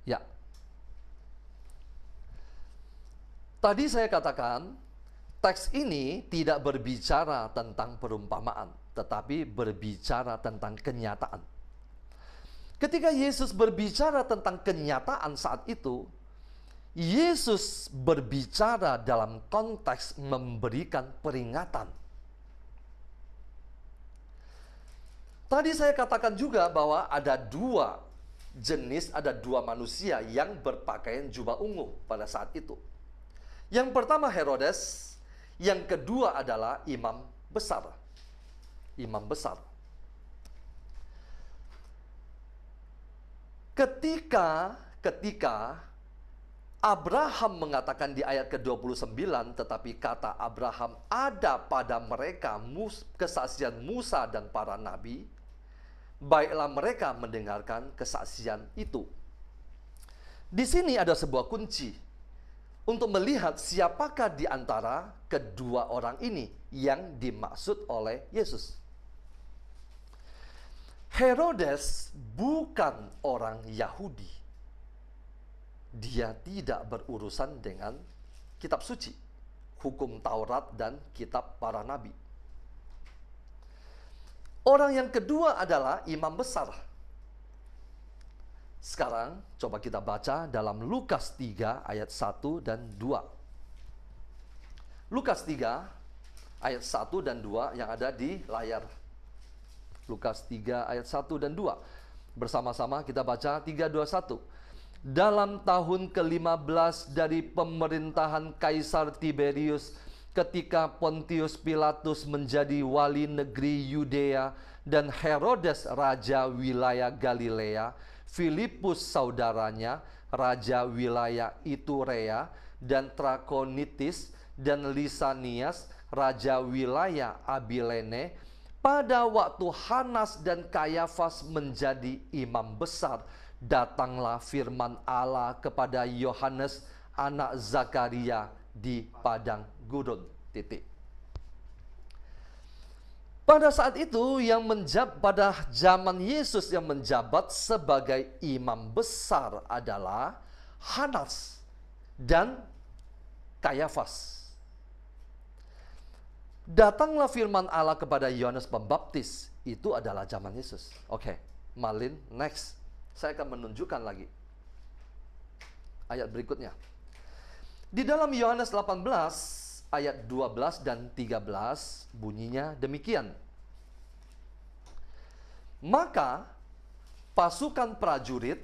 Ya. Tadi saya katakan, teks ini tidak berbicara tentang perumpamaan, tetapi berbicara tentang kenyataan. Ketika Yesus berbicara tentang kenyataan saat itu, Yesus berbicara dalam konteks memberikan peringatan. Tadi saya katakan juga bahwa ada 2 jenis, ada 2 manusia yang berpakaian jubah ungu pada saat itu. Yang pertama Herodes, yang kedua adalah imam besar. Imam besar. Ketika Abraham mengatakan di ayat ke-29, tetapi kata Abraham, ada pada mereka kesaksian Musa dan para nabi, baiklah mereka mendengarkan kesaksian itu. Di sini ada sebuah kunci. untuk melihat siapakah di antara kedua orang ini yang dimaksud oleh Yesus. Herodes bukan orang Yahudi. Dia tidak berurusan dengan kitab suci, hukum Taurat dan kitab para nabi. Orang yang kedua adalah imam besar. Sekarang coba kita baca dalam Lukas 3 ayat 1 dan 2. Lukas 3 ayat 1 dan 2 yang ada di layar. Lukas 3 ayat 1 dan 2. Bersama-sama kita baca 3, 2, 1. Dalam tahun ke-15 dari pemerintahan Kaisar Tiberius, ketika Pontius Pilatus menjadi wali negeri Yudea dan Herodes raja wilayah Galilea, Filipus saudaranya raja wilayah Iturea dan Trakonitis, dan Lisanias raja wilayah Abilene, pada waktu Hanas dan Kayafas menjadi imam besar, datanglah firman Allah kepada Yohanes anak Zakaria di padang gurun. Pada saat itu pada zaman Yesus yang menjabat sebagai imam besar adalah Hanas dan Kayafas. Datanglah firman Allah kepada Yohanes Pembaptis. Itu adalah zaman Yesus. Oke, Malin, next. Saya akan menunjukkan lagi ayat berikutnya. Di dalam Yohanes 18 ayat 12 dan 13 bunyinya demikian. Maka pasukan prajurit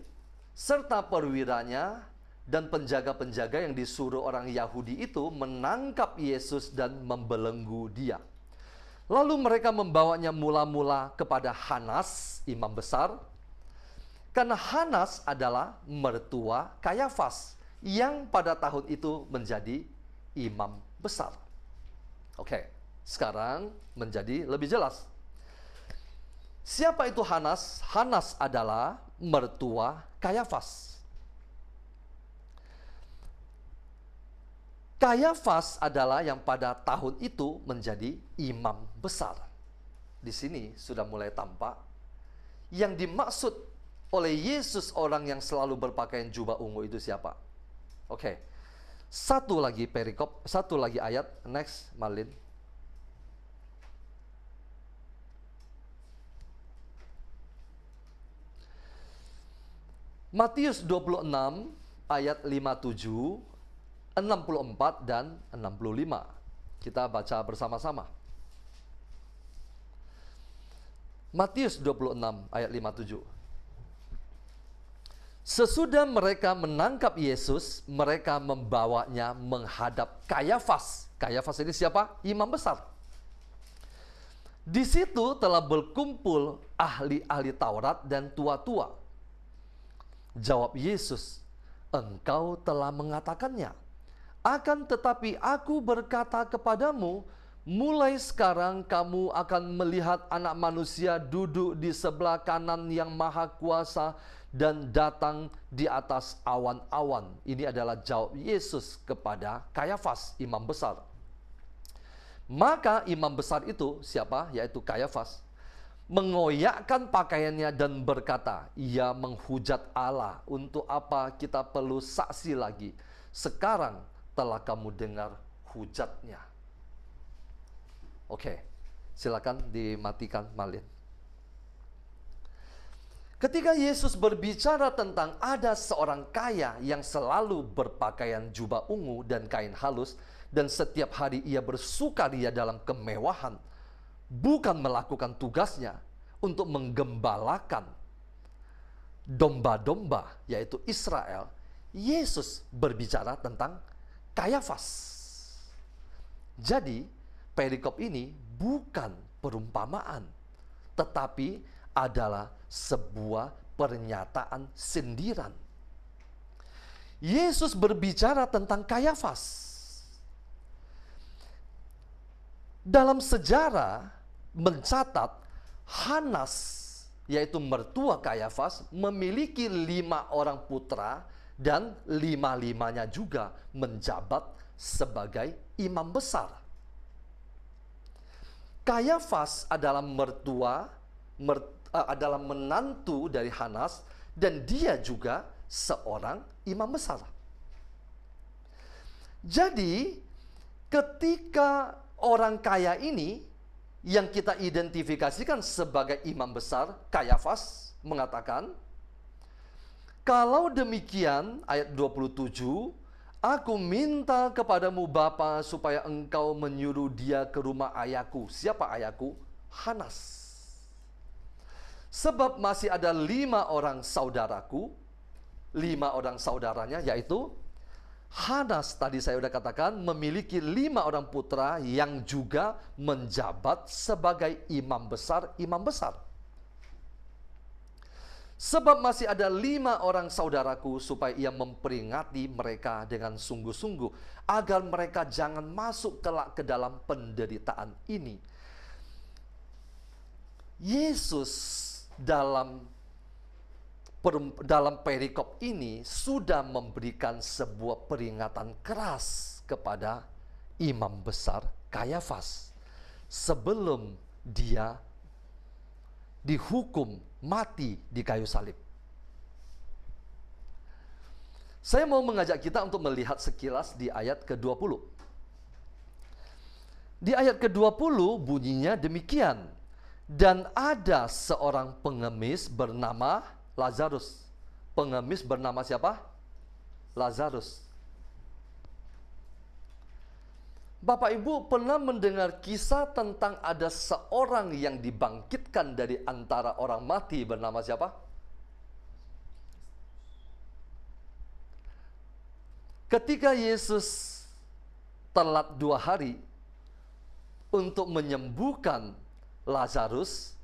serta perwiranya dan penjaga-penjaga yang disuruh orang Yahudi itu menangkap Yesus dan membelenggu dia. Lalu mereka membawanya mula-mula kepada Hanas, imam besar, karena Hanas adalah mertua Kayafas yang pada tahun itu menjadi imam besar. Oke, sekarang menjadi lebih jelas. Siapa itu Hanas? Hanas adalah mertua Kayafas. Kayafas adalah yang pada tahun itu menjadi imam besar. Di sini sudah mulai tampak yang dimaksud oleh Yesus orang yang selalu berpakaian jubah ungu itu siapa? Oke. Satu lagi perikop, satu lagi ayat. Next, Malin. Matius 26 ayat 57, 64 dan 65. Kita baca bersama-sama. Matius 26 ayat 57. Sesudah mereka menangkap Yesus, mereka membawanya menghadap Kayafas. Kayafas ini siapa? Imam besar. Di situ telah berkumpul ahli-ahli Taurat dan tua-tua. Jawab Yesus, engkau telah mengatakannya. Akan tetapi aku berkata kepadamu, mulai sekarang kamu akan melihat Anak Manusia duduk di sebelah kanan yang Maha Kuasa dan datang di atas awan-awan. Ini adalah jawab Yesus kepada Kayafas, imam besar. Maka imam besar itu siapa? Yaitu Kayafas. Mengoyakkan pakaiannya dan berkata, ia menghujat Allah. Untuk apa kita perlu saksi lagi? Sekarang telah kamu dengar hujatnya. Oke, silakan dimatikan, Malin. Ketika Yesus berbicara tentang ada seorang kaya yang selalu berpakaian jubah ungu dan kain halus, dan setiap hari ia bersukaria dalam kemewahan, bukan melakukan tugasnya untuk menggembalakan domba-domba, yaitu Israel, Yesus berbicara tentang Kayafas. Jadi, perikop ini bukan perumpamaan, tetapi adalah sebuah pernyataan sindiran. Yesus berbicara tentang Kayafas. Dalam sejarah mencatat Hanas, yaitu mertua Kayafas, memiliki 5 orang putra dan lima-limanya juga menjabat sebagai imam besar. Kayafas adalah adalah menantu dari Hanas, dan dia juga seorang imam besar. Jadi, ketika orang kaya ini yang kita identifikasikan sebagai imam besar, Kayafas mengatakan, "Kalau demikian," ayat 27, "aku minta kepadamu Bapa supaya engkau menyuruh dia ke rumah ayahku." Siapa ayahku? Hanas. "Sebab masih ada 5 orang saudaraku," 5 orang saudaranya, yaitu Hanas tadi saya sudah katakan memiliki 5 orang putra yang juga menjabat sebagai imam besar. "Sebab masih ada 5 orang saudaraku supaya ia memperingati mereka dengan sungguh-sungguh, agar mereka jangan masuk kelak ke dalam penderitaan ini." Yesus dalam perikop ini sudah memberikan sebuah peringatan keras kepada imam besar Kayafas sebelum dia dihukum mati di kayu salib. Saya mau mengajak kita untuk melihat sekilas di ayat ke-20. Di ayat ke-20 bunyinya demikian, "Dan ada seorang pengemis bernama Lazarus." Pengemis bernama siapa? Lazarus. Bapak Ibu pernah mendengar kisah tentang ada seorang yang dibangkitkan dari antara orang mati bernama siapa? Ketika Yesus telat 2 hari untuk menyembuhkan Lazarus,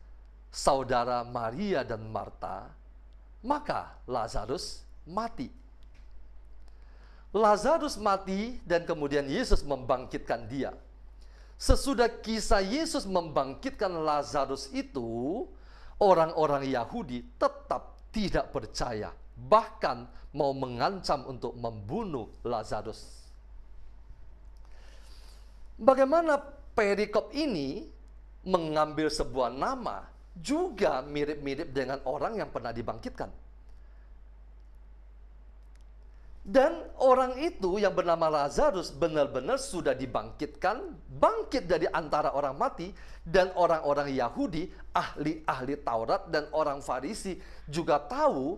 saudara Maria dan Marta, maka Lazarus mati. Lazarus mati dan kemudian Yesus membangkitkan dia. Sesudah kisah Yesus membangkitkan Lazarus itu, orang-orang Yahudi tetap tidak percaya, bahkan mau mengancam untuk membunuh Lazarus. Bagaimana perikop ini mengambil sebuah nama juga mirip-mirip dengan orang yang pernah dibangkitkan. Dan orang itu yang bernama Lazarus benar-benar sudah dibangkitkan, bangkit dari antara orang mati, dan orang-orang Yahudi, ahli-ahli Taurat dan orang Farisi juga tahu,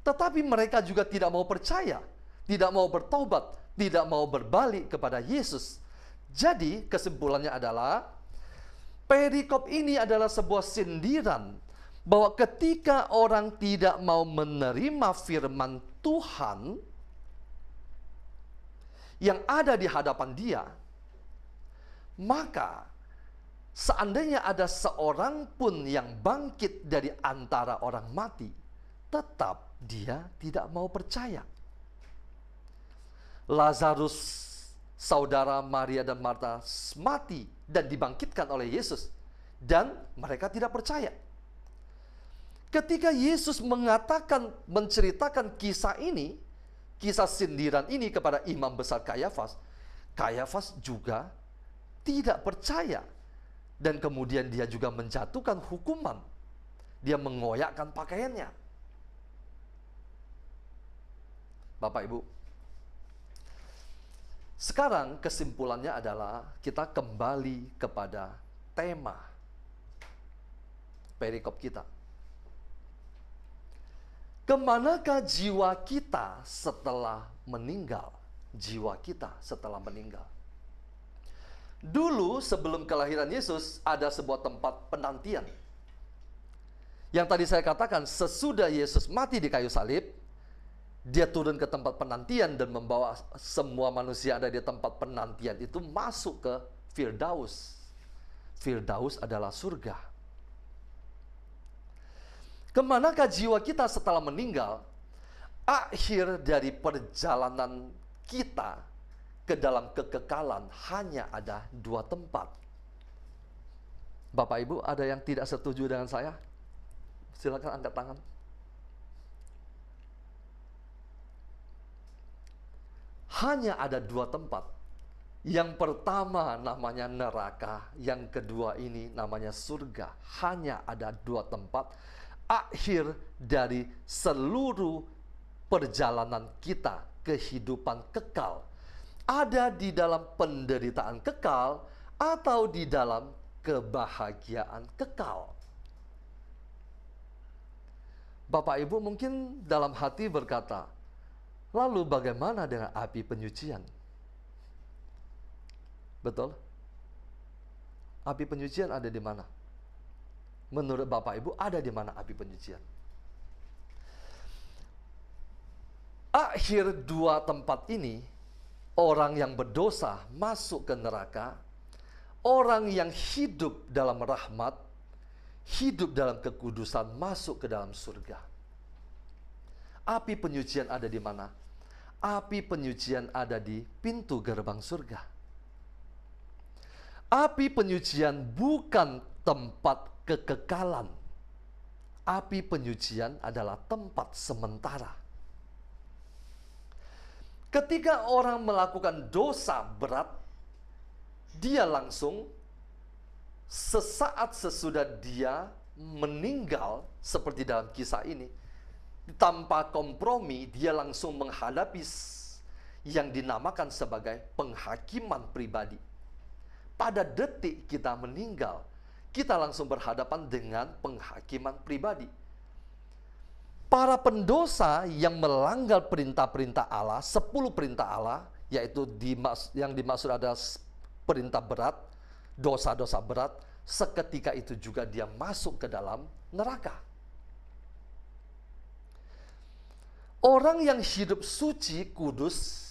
tetapi mereka juga tidak mau percaya, tidak mau bertobat, tidak mau berbalik kepada Yesus. Jadi kesimpulannya adalah perikop ini adalah sebuah sindiran bahwa ketika orang tidak mau menerima firman Tuhan yang ada di hadapan dia, maka seandainya ada seorang pun yang bangkit dari antara orang mati, tetap dia tidak mau percaya. Lazarus, saudara Maria dan Marta, mati dan dibangkitkan oleh Yesus, dan mereka tidak percaya. Ketika Yesus menceritakan kisah ini, kisah sindiran ini kepada imam besar Kayafas, Kayafas juga tidak percaya, dan kemudian dia juga menjatuhkan hukuman. Dia mengoyakkan pakaiannya. Bapak Ibu, sekarang kesimpulannya adalah kita kembali kepada tema perikop kita. Kemanakah jiwa kita setelah meninggal? Jiwa kita setelah meninggal. Dulu sebelum kelahiran Yesus ada sebuah tempat penantian. Yang tadi saya katakan, sesudah Yesus mati di kayu salib, dia turun ke tempat penantian dan membawa semua manusia ada di tempat penantian itu masuk ke Firdaus. Firdaus adalah surga. Kemanakah jiwa kita setelah meninggal? Akhir dari perjalanan kita ke dalam kekekalan hanya ada 2 tempat. Bapak Ibu, ada yang tidak setuju dengan saya? Silakan angkat tangan. hanya ada dua tempat. Yang pertama namanya neraka, yang kedua ini namanya surga. Hanya ada dua tempat akhir dari seluruh perjalanan kita kehidupan kekal. Ada di dalam penderitaan kekal atau di dalam kebahagiaan kekal. Bapak Ibu mungkin dalam hati berkata, lalu bagaimana dengan api penyucian? Betul? Api penyucian ada di mana? Menurut Bapak Ibu ada di mana api penyucian? Akhir dua tempat ini, orang yang berdosa masuk ke neraka, orang yang hidup dalam rahmat, hidup dalam kekudusan masuk ke dalam surga. Api penyucian ada di mana? Api penyucian ada di pintu gerbang surga. Api penyucian bukan tempat kekekalan. Api penyucian adalah tempat sementara. Ketika orang melakukan dosa berat, dia langsung sesaat sesudah dia meninggal, seperti dalam kisah ini, tanpa kompromi, dia langsung menghadapi yang dinamakan sebagai penghakiman pribadi. Pada detik kita meninggal, kita langsung berhadapan dengan penghakiman pribadi. Para pendosa yang melanggar perintah-perintah Allah, 10 perintah Allah, yaitu yang dimaksud adalah perintah berat, dosa-dosa berat, seketika itu juga dia masuk ke dalam neraka. Orang yang hidup suci, kudus,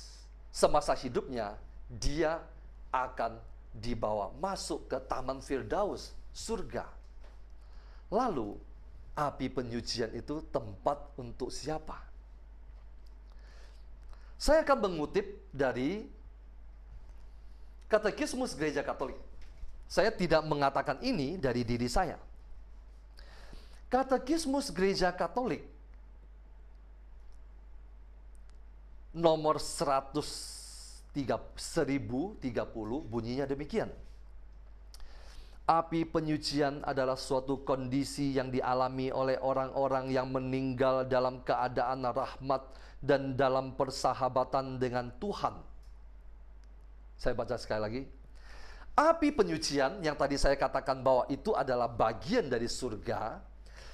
semasa hidupnya, dia akan dibawa masuk ke Taman Firdaus, surga. Lalu, api penyucian itu tempat untuk siapa? Saya akan mengutip dari Katekismus Gereja Katolik. Saya tidak mengatakan ini dari diri saya. Katekismus Gereja Katolik nomor 1030 bunyinya demikian. Api penyucian adalah suatu kondisi yang dialami oleh orang-orang yang meninggal dalam keadaan rahmat dan dalam persahabatan dengan Tuhan. Saya baca sekali lagi. Api penyucian yang tadi saya katakan bahwa itu adalah bagian dari surga.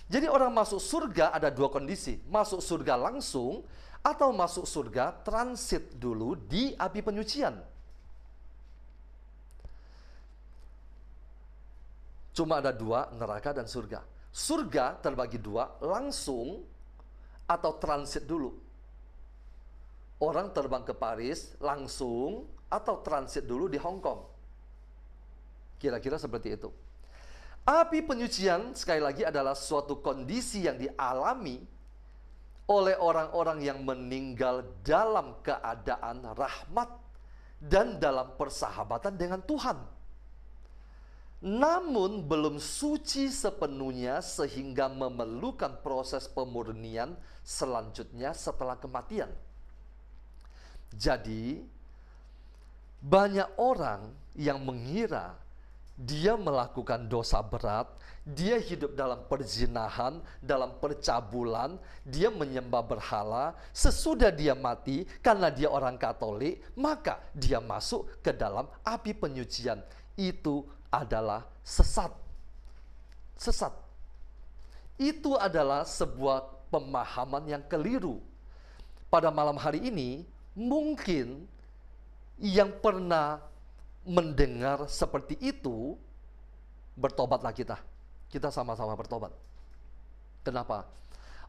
Jadi orang masuk surga ada dua kondisi. Masuk surga langsung atau masuk surga transit dulu di api penyucian. Cuma ada dua, neraka dan surga. Surga terbagi dua, langsung atau transit dulu. Orang terbang ke Paris langsung atau transit dulu di Hong Kong. Kira-kira seperti itu. Api penyucian sekali lagi adalah suatu kondisi yang dialami oleh orang-orang yang meninggal dalam keadaan rahmat dan dalam persahabatan dengan Tuhan. Namun belum suci sepenuhnya sehingga memerlukan proses pemurnian selanjutnya setelah kematian. Jadi, banyak orang yang mengira dia melakukan dosa berat, dia hidup dalam perzinahan, dalam percabulan, dia menyembah berhala. Sesudah dia mati, karena dia orang Katolik, maka dia masuk ke dalam api penyucian. Itu adalah sesat. Sesat. Itu adalah sebuah pemahaman yang keliru. Pada malam hari ini, mungkin yang pernah mendengar seperti itu, bertobatlah kita. Kita sama-sama bertobat. Kenapa?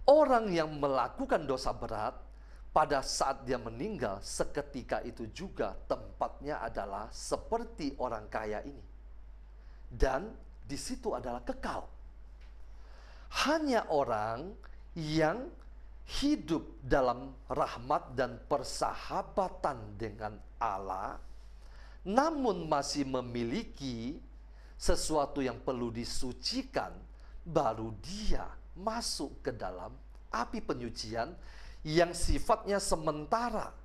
Orang yang melakukan dosa berat, pada saat dia meninggal, seketika itu juga tempatnya adalah seperti orang kaya ini. Dan di situ adalah kekal. Hanya orang yang hidup dalam rahmat dan persahabatan dengan Allah, namun masih memiliki sesuatu yang perlu disucikan, baru dia masuk ke dalam api penyucian yang sifatnya sementara.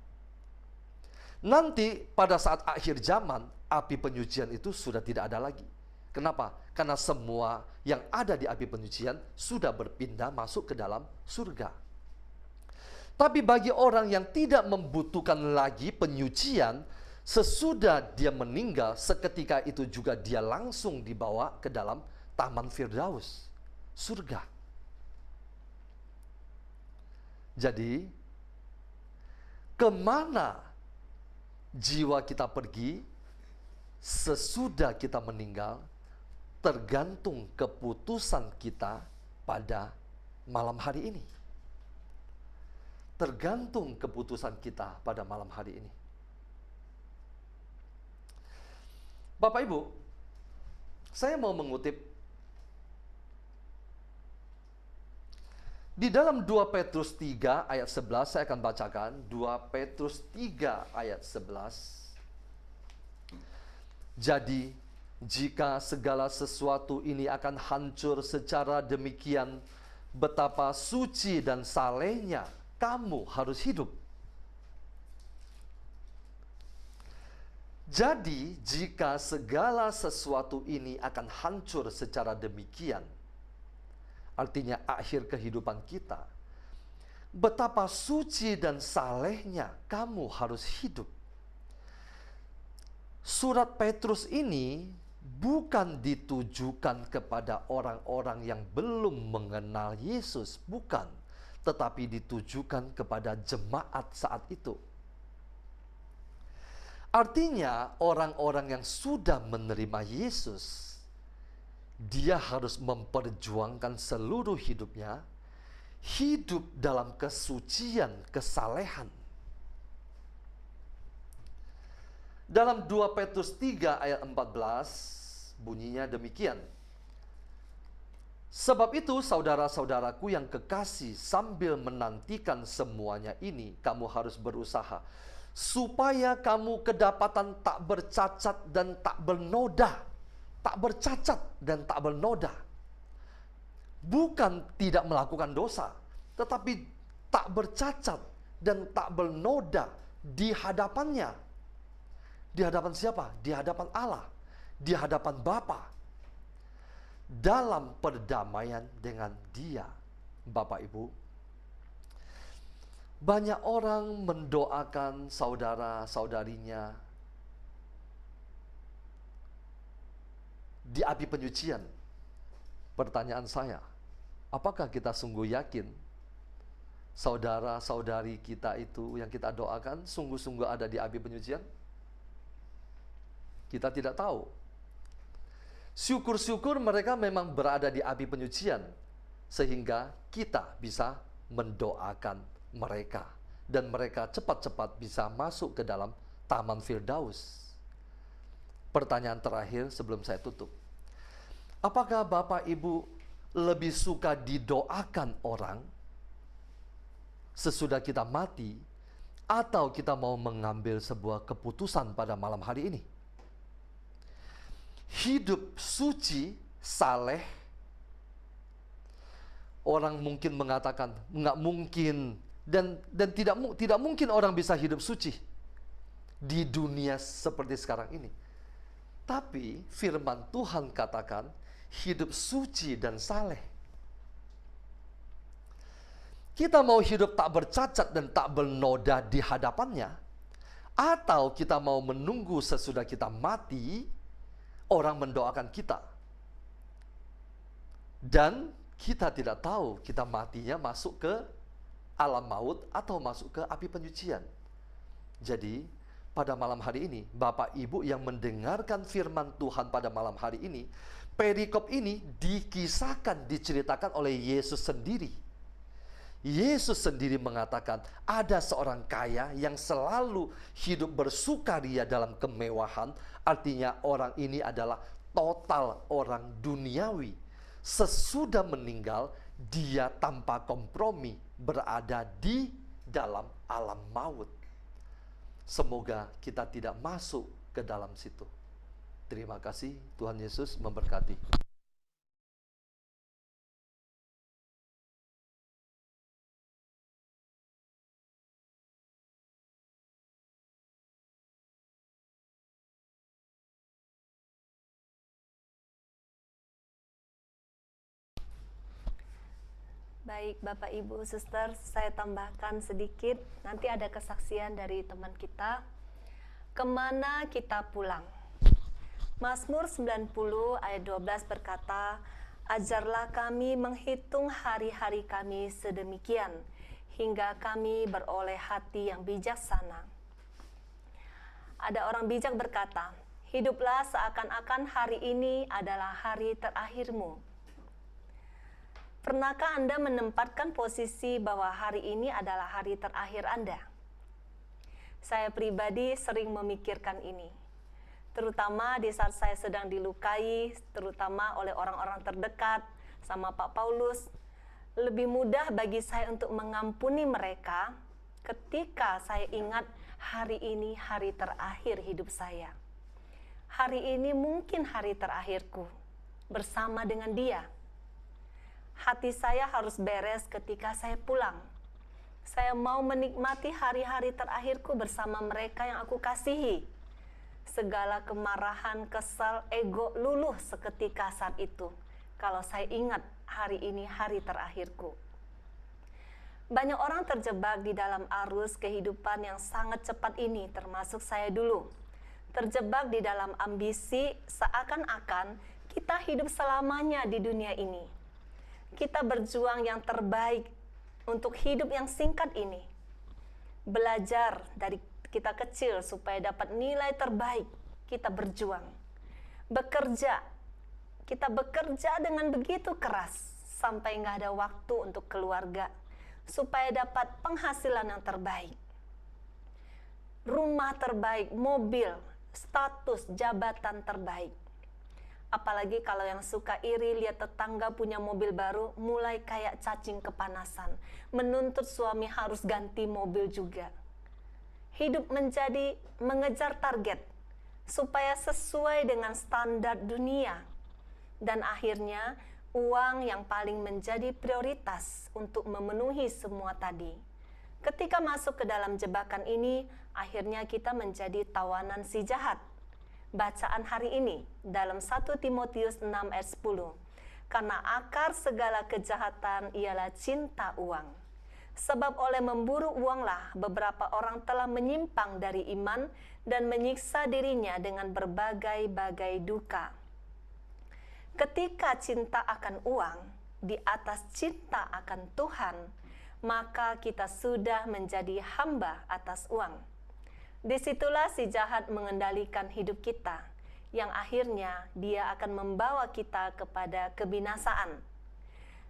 Nanti pada saat akhir zaman, api penyucian itu sudah tidak ada lagi. Kenapa? Karena semua yang ada di api penyucian sudah berpindah masuk ke dalam surga. Tapi bagi orang yang tidak membutuhkan lagi penyucian, sesudah dia meninggal, seketika itu juga dia langsung dibawa ke dalam Taman Firdaus, surga. Jadi, kemana jiwa kita pergi sesudah kita meninggal, tergantung keputusan kita pada malam hari ini. Tergantung keputusan kita pada malam hari ini. Bapak Ibu, saya mau mengutip di dalam 2 Petrus 3 ayat 11, saya akan bacakan 2 Petrus 3 ayat 11. Jadi, jika segala sesuatu ini akan hancur secara demikian, betapa suci dan salehnya kamu harus hidup. Jadi, jika segala sesuatu ini akan hancur secara demikian, artinya akhir kehidupan kita, betapa suci dan salehnya kamu harus hidup. Surat Petrus ini bukan ditujukan kepada orang-orang yang belum mengenal Yesus, bukan, tetapi ditujukan kepada jemaat saat itu. Artinya, orang-orang yang sudah menerima Yesus, dia harus memperjuangkan seluruh hidupnya, hidup dalam kesucian, kesalehan. Dalam 2 Petrus 3 ayat 14, bunyinya demikian. Sebab itu, saudara-saudaraku yang kekasih, sambil menantikan semuanya ini, kamu harus berusaha supaya kamu kedapatan tak bercacat dan tak bernoda. Tak bercacat dan tak bernoda. Bukan tidak melakukan dosa, tetapi tak bercacat dan tak bernoda di hadapannya. Di hadapan siapa? Di hadapan Allah, di hadapan Bapa, dalam perdamaian dengan Dia. Bapak Ibu, banyak orang mendoakan saudara-saudarinya di api penyucian. Pertanyaan saya, apakah kita sungguh yakin saudara-saudari kita itu yang kita doakan sungguh-sungguh ada di api penyucian? Kita tidak tahu. Syukur-syukur mereka memang berada di api penyucian, sehingga kita bisa mendoakan mereka, dan mereka cepat-cepat bisa masuk ke dalam Taman Firdaus. Pertanyaan terakhir sebelum saya tutup. Apakah Bapak Ibu lebih suka didoakan orang sesudah kita mati, atau kita mau mengambil sebuah keputusan pada malam hari ini? Hidup suci, saleh. Orang mungkin mengatakan nggak mungkin, dan tidak mungkin orang bisa hidup suci di dunia seperti sekarang ini. Tapi firman Tuhan katakan hidup suci dan saleh. Kita mau hidup tak bercacat dan tak bernoda di hadapannya, atau kita mau menunggu sesudah kita mati, orang mendoakan kita, dan kita tidak tahu kita matinya masuk ke alam maut atau masuk ke api penyucian. Jadi, pada malam hari ini, Bapak Ibu yang mendengarkan firman Tuhan pada malam hari ini, perikop ini dikisahkan, diceritakan oleh Yesus sendiri. Yesus sendiri mengatakan, ada seorang kaya yang selalu hidup bersukaria dalam kemewahan. Artinya orang ini adalah total orang duniawi. Sesudah meninggal, dia tanpa kompromi berada di dalam alam maut. Semoga kita tidak masuk ke dalam situ. Terima kasih, Tuhan Yesus memberkati. Baik, Bapak, Ibu, Suster, saya tambahkan sedikit. Nanti ada kesaksian dari teman kita. Kemana kita pulang? Mazmur 90 ayat 12 berkata, ajarlah kami menghitung hari-hari kami sedemikian, hingga kami beroleh hati yang bijaksana. Ada orang bijak berkata, hiduplah seakan-akan hari ini adalah hari terakhirmu. Pernahkah Anda menempatkan posisi bahwa hari ini adalah hari terakhir Anda? Saya pribadi sering memikirkan ini, terutama di saat saya sedang dilukai, terutama oleh orang-orang terdekat sama Pak Paulus. Lebih mudah bagi saya untuk mengampuni mereka ketika saya ingat hari ini hari terakhir hidup saya. Hari ini mungkin hari terakhirku bersama dengan dia. Hati saya harus beres ketika saya pulang. Saya mau menikmati hari-hari terakhirku bersama mereka yang aku kasihi. Segala kemarahan, kesal, ego luluh seketika saat itu. Kalau saya ingat hari ini hari terakhirku. Banyak orang terjebak di dalam arus kehidupan yang sangat cepat ini, termasuk saya dulu. Terjebak di dalam ambisi seakan-akan kita hidup selamanya di dunia ini. Kita berjuang yang terbaik untuk hidup yang singkat ini. Belajar dari kita kecil supaya dapat nilai terbaik, kita berjuang. Bekerja, kita bekerja dengan begitu keras sampai nggak ada waktu untuk keluarga supaya dapat penghasilan yang terbaik. Rumah terbaik, mobil, status, jabatan terbaik. Apalagi kalau yang suka iri lihat tetangga punya mobil baru, mulai kayak cacing kepanasan, menuntut suami harus ganti mobil juga. Hidup menjadi mengejar target supaya sesuai dengan standar dunia, dan akhirnya uang yang paling menjadi prioritas untuk memenuhi semua tadi. Ketika masuk ke dalam jebakan ini, akhirnya kita menjadi tawanan si jahat. Bacaan hari ini dalam 1 Timotius 6 ayat 10. Karena akar segala kejahatan ialah cinta uang. Sebab oleh memburu uanglah beberapa orang telah menyimpang dari iman dan menyiksa dirinya dengan berbagai-bagai duka. Ketika cinta akan uang di atas cinta akan Tuhan, maka kita sudah menjadi hamba atas uang. Disitulah si jahat mengendalikan hidup kita, yang akhirnya dia akan membawa kita kepada kebinasaan.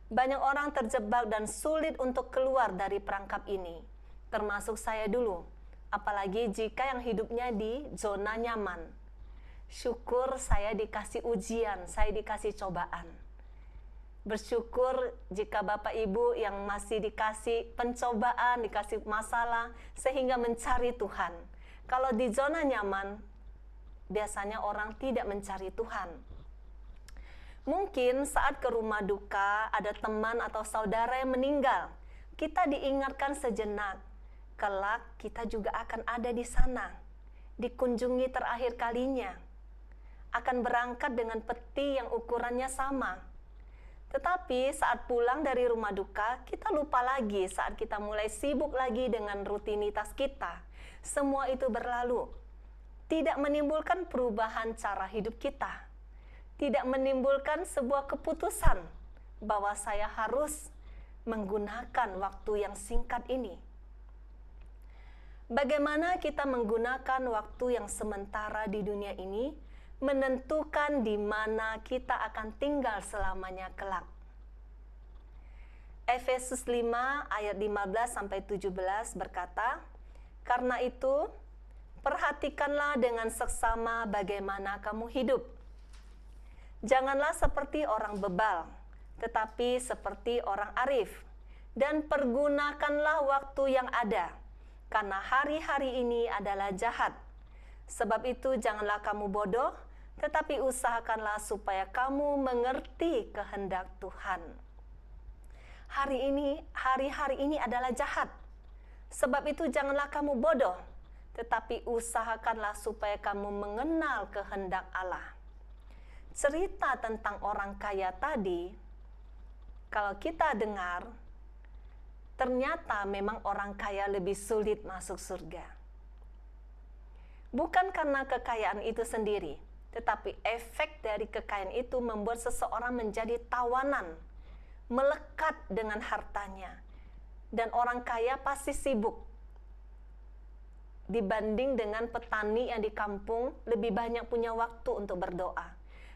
Banyak orang terjebak dan sulit untuk keluar dari perangkap ini, termasuk saya dulu, apalagi jika yang hidupnya di zona nyaman. Syukur saya dikasih ujian, saya dikasih cobaan. Bersyukur jika Bapak Ibu yang masih dikasih pencobaan, dikasih masalah, sehingga mencari Tuhan. Kalau di zona nyaman, biasanya orang tidak mencari Tuhan. Mungkin saat ke rumah duka, ada teman atau saudara yang meninggal. Kita diingatkan sejenak, kelak kita juga akan ada di sana, dikunjungi terakhir kalinya. Akan berangkat dengan peti yang ukurannya sama. Tetapi saat pulang dari rumah duka, kita lupa lagi saat kita mulai sibuk lagi dengan rutinitas kita. Semua itu berlalu, tidak menimbulkan perubahan cara hidup kita, tidak menimbulkan sebuah keputusan bahwa saya harus menggunakan waktu yang singkat ini. Bagaimana kita menggunakan waktu yang sementara di dunia ini menentukan di mana kita akan tinggal selamanya kelak. Efesus 5 ayat 15-17 berkata, karena itu, perhatikanlah dengan seksama bagaimana kamu hidup. Janganlah seperti orang bebal, tetapi seperti orang arif. Dan pergunakanlah waktu yang ada, karena hari-hari ini adalah jahat. Sebab itu janganlah kamu bodoh, tetapi usahakanlah supaya kamu mengerti kehendak Tuhan. Hari-hari ini adalah jahat. Sebab itu janganlah kamu bodoh, tetapi usahakanlah supaya kamu mengenal kehendak Allah. Cerita tentang orang kaya tadi, kalau kita dengar, ternyata memang orang kaya lebih sulit masuk surga. Bukan karena kekayaan itu sendiri, tetapi efek dari kekayaan itu membuat seseorang menjadi tawanan, melekat dengan hartanya. Dan orang kaya pasti sibuk. Dibanding dengan petani yang di kampung, lebih banyak punya waktu untuk berdoa.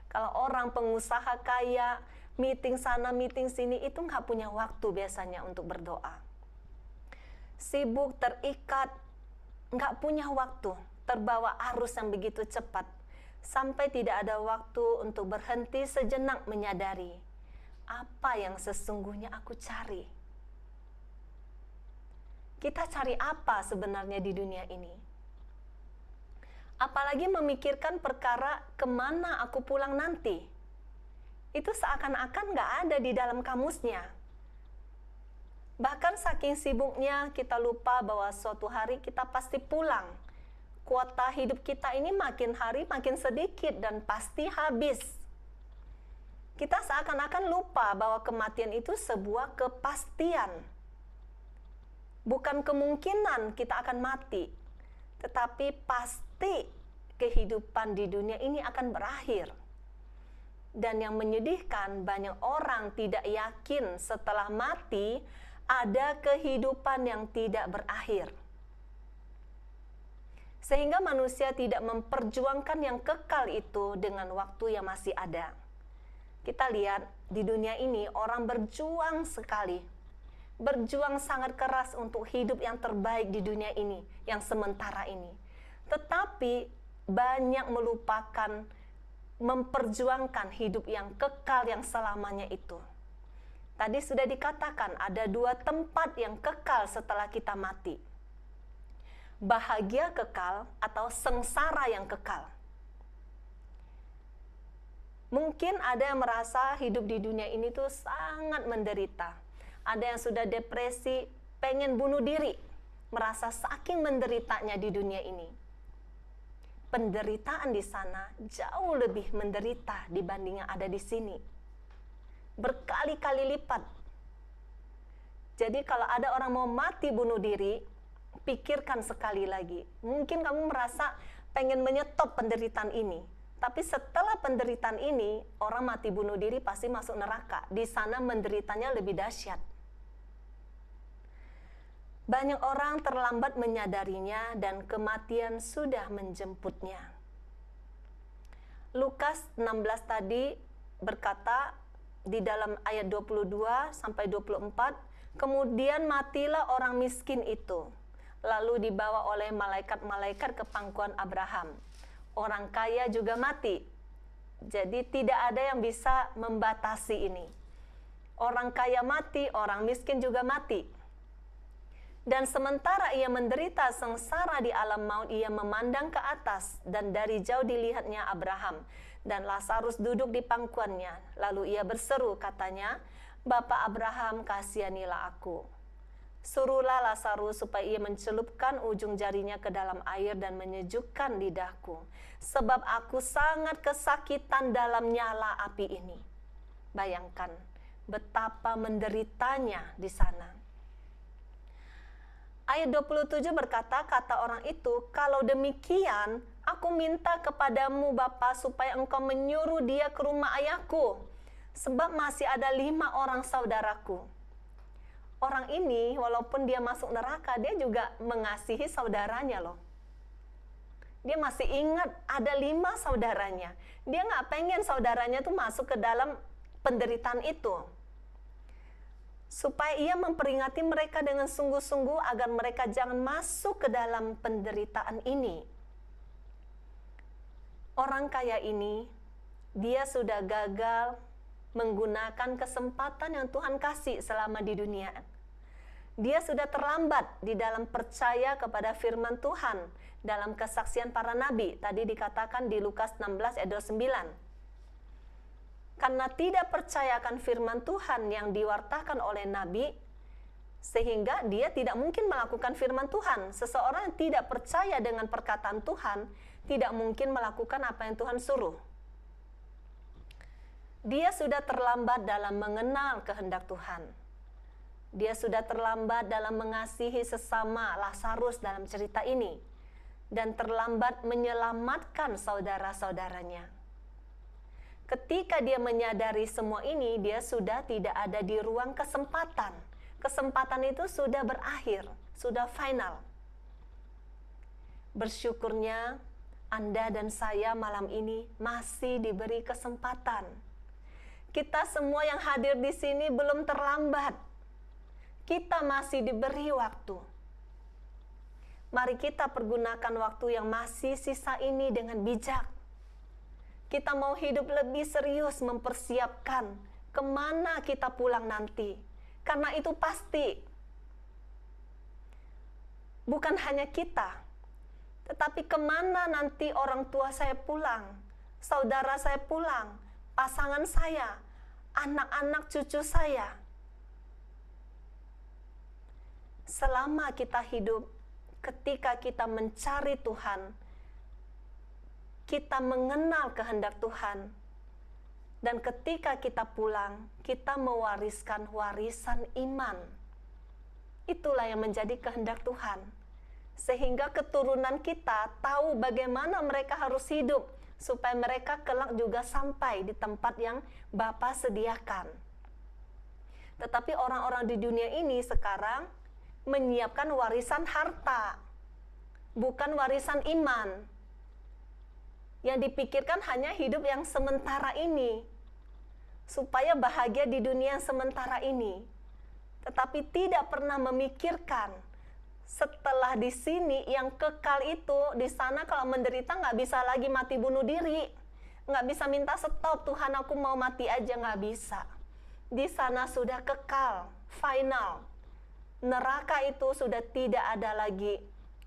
Kalau orang pengusaha kaya, meeting sana, meeting sini, itu nggak punya waktu biasanya untuk berdoa. Sibuk, terikat, nggak punya waktu, terbawa arus yang begitu cepat, sampai tidak ada waktu untuk berhenti sejenak menyadari, apa yang sesungguhnya aku cari. Kita cari apa sebenarnya di dunia ini? Apalagi memikirkan perkara kemana aku pulang nanti. Itu seakan-akan nggak ada di dalam kamusnya. Bahkan saking sibuknya kita lupa bahwa suatu hari kita pasti pulang. Kuota hidup kita ini makin hari makin sedikit dan pasti habis. Kita seakan-akan lupa bahwa kematian itu sebuah kepastian. Bukan kemungkinan kita akan mati, tetapi pasti kehidupan di dunia ini akan berakhir. Dan yang menyedihkan, banyak orang tidak yakin setelah mati ada kehidupan yang tidak berakhir. Sehingga manusia tidak memperjuangkan yang kekal itu dengan waktu yang masih ada. Kita lihat di dunia ini orang berjuang sekali. Berjuang sangat keras untuk hidup yang terbaik di dunia ini, yang sementara ini. Tetapi banyak melupakan memperjuangkan hidup yang kekal yang selamanya itu. Tadi sudah dikatakan ada dua tempat yang kekal setelah kita mati. Bahagia kekal atau sengsara yang kekal. Mungkin ada yang merasa hidup di dunia ini tuh sangat menderita. Ada yang sudah depresi, pengen bunuh diri, merasa saking menderitanya di dunia ini. Penderitaan di sana jauh lebih menderita dibanding yang ada di sini. Berkali-kali lipat. Jadi kalau ada orang mau mati bunuh diri, pikirkan sekali lagi. Mungkin kamu merasa pengen menyetop penderitaan ini. Tapi setelah penderitaan ini, orang mati bunuh diri pasti masuk neraka. Di sana menderitanya lebih dahsyat. Banyak orang terlambat menyadarinya dan kematian sudah menjemputnya. Lukas 16 tadi berkata di dalam ayat 22 sampai 24, kemudian matilah orang miskin itu, lalu dibawa oleh malaikat-malaikat ke pangkuan Abraham. Orang kaya juga mati. Jadi tidak ada yang bisa membatasi ini. Orang kaya mati, orang miskin juga mati. Dan sementara ia menderita sengsara di alam maut, ia memandang ke atas dan dari jauh dilihatnya Abraham dan Lazarus duduk di pangkuannya. Lalu ia berseru, katanya, "Bapa Abraham, kasihanilah aku. Suruhlah Lazarus supaya ia mencelupkan ujung jarinya ke dalam air dan menyejukkan lidahku, sebab aku sangat kesakitan dalam nyala api ini." Bayangkan betapa menderitanya di sana. Ayat 27 berkata, kata orang itu, "Kalau demikian, aku minta kepadamu Bapa supaya engkau menyuruh dia ke rumah ayahku, sebab masih ada 5 orang saudaraku." Orang ini, walaupun dia masuk neraka, dia juga mengasihi saudaranya loh. Dia masih ingat ada 5 saudaranya. Dia nggak pengen saudaranya tuh masuk ke dalam penderitaan itu. Supaya ia memperingati mereka dengan sungguh-sungguh agar mereka jangan masuk ke dalam penderitaan ini. Orang kaya ini, dia sudah gagal menggunakan kesempatan yang Tuhan kasih selama di dunia. Dia sudah terlambat di dalam percaya kepada firman Tuhan dalam kesaksian para nabi. Tadi dikatakan di Lukas 16 ayat 29. Karena tidak percayakan firman Tuhan yang diwartakan oleh nabi, sehingga dia tidak mungkin melakukan firman Tuhan. Seseorang yang tidak percaya dengan perkataan Tuhan, tidak mungkin melakukan apa yang Tuhan suruh. Dia sudah terlambat dalam mengenal kehendak Tuhan. Dia sudah terlambat dalam mengasihi sesama Lazarus dalam cerita ini, dan terlambat menyelamatkan saudara-saudaranya. Ketika dia menyadari semua ini, dia sudah tidak ada di ruang kesempatan. Kesempatan itu sudah berakhir, sudah final. Bersyukurnya Anda dan saya malam ini masih diberi kesempatan. Kita semua yang hadir di sini belum terlambat. Kita masih diberi waktu. Mari kita pergunakan waktu yang masih sisa ini dengan bijak. Kita mau hidup lebih serius mempersiapkan kemana kita pulang nanti. Karena itu pasti. Bukan hanya kita, tetapi kemana nanti orang tua saya pulang, saudara saya pulang, pasangan saya, anak-anak cucu saya. Selama kita hidup, ketika kita mencari Tuhan, kita mengenal kehendak Tuhan, dan ketika kita pulang, kita mewariskan warisan iman. Itulah yang menjadi kehendak Tuhan, sehingga keturunan kita tahu bagaimana mereka harus hidup, supaya mereka kelak juga sampai di tempat yang Bapa sediakan. Tetapi orang-orang di dunia ini sekarang menyiapkan warisan harta, bukan warisan iman. Yang dipikirkan hanya hidup yang sementara ini, supaya bahagia di dunia yang sementara ini. Tetapi tidak pernah memikirkan, setelah di sini yang kekal itu, di sana kalau menderita nggak bisa lagi mati bunuh diri. Nggak bisa minta stop, Tuhan aku mau mati aja, nggak bisa. Di sana sudah kekal, final. Neraka itu sudah tidak ada lagi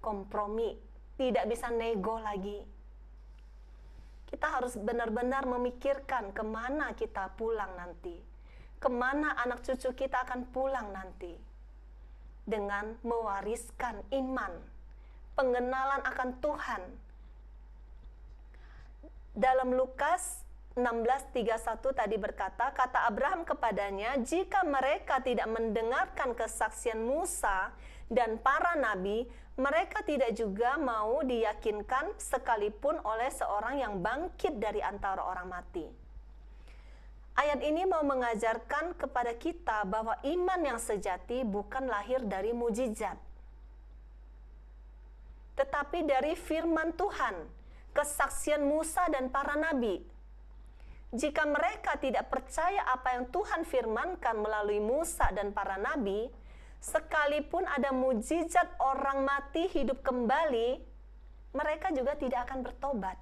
kompromi, tidak bisa nego lagi. Kita harus benar-benar memikirkan kemana kita pulang nanti. Kemana anak cucu kita akan pulang nanti. Dengan mewariskan iman, pengenalan akan Tuhan. Dalam Lukas 16:31 tadi berkata, kata Abraham kepadanya, jika mereka tidak mendengarkan kesaksian Musa dan para nabi, mereka tidak juga mau diyakinkan sekalipun oleh seorang yang bangkit dari antara orang mati. Ayat ini mau mengajarkan kepada kita bahwa iman yang sejati bukan lahir dari mujizat, tetapi dari firman Tuhan, kesaksian Musa dan para nabi. Jika mereka tidak percaya apa yang Tuhan firmankan melalui Musa dan para nabi, sekalipun ada mujizat orang mati hidup kembali, mereka juga tidak akan bertobat.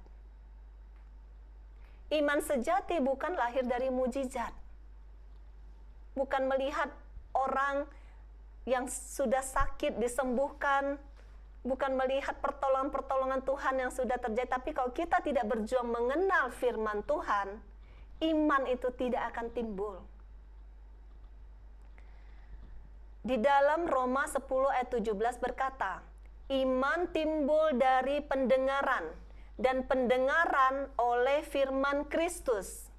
Iman sejati bukan lahir dari mujizat. Bukan melihat orang yang sudah sakit disembuhkan, bukan melihat pertolongan-pertolongan Tuhan yang sudah terjadi. Tapi kalau kita tidak berjuang mengenal firman Tuhan, iman itu tidak akan timbul. Di dalam Roma 10 ayat 17 berkata, iman timbul dari pendengaran, dan pendengaran oleh firman Kristus.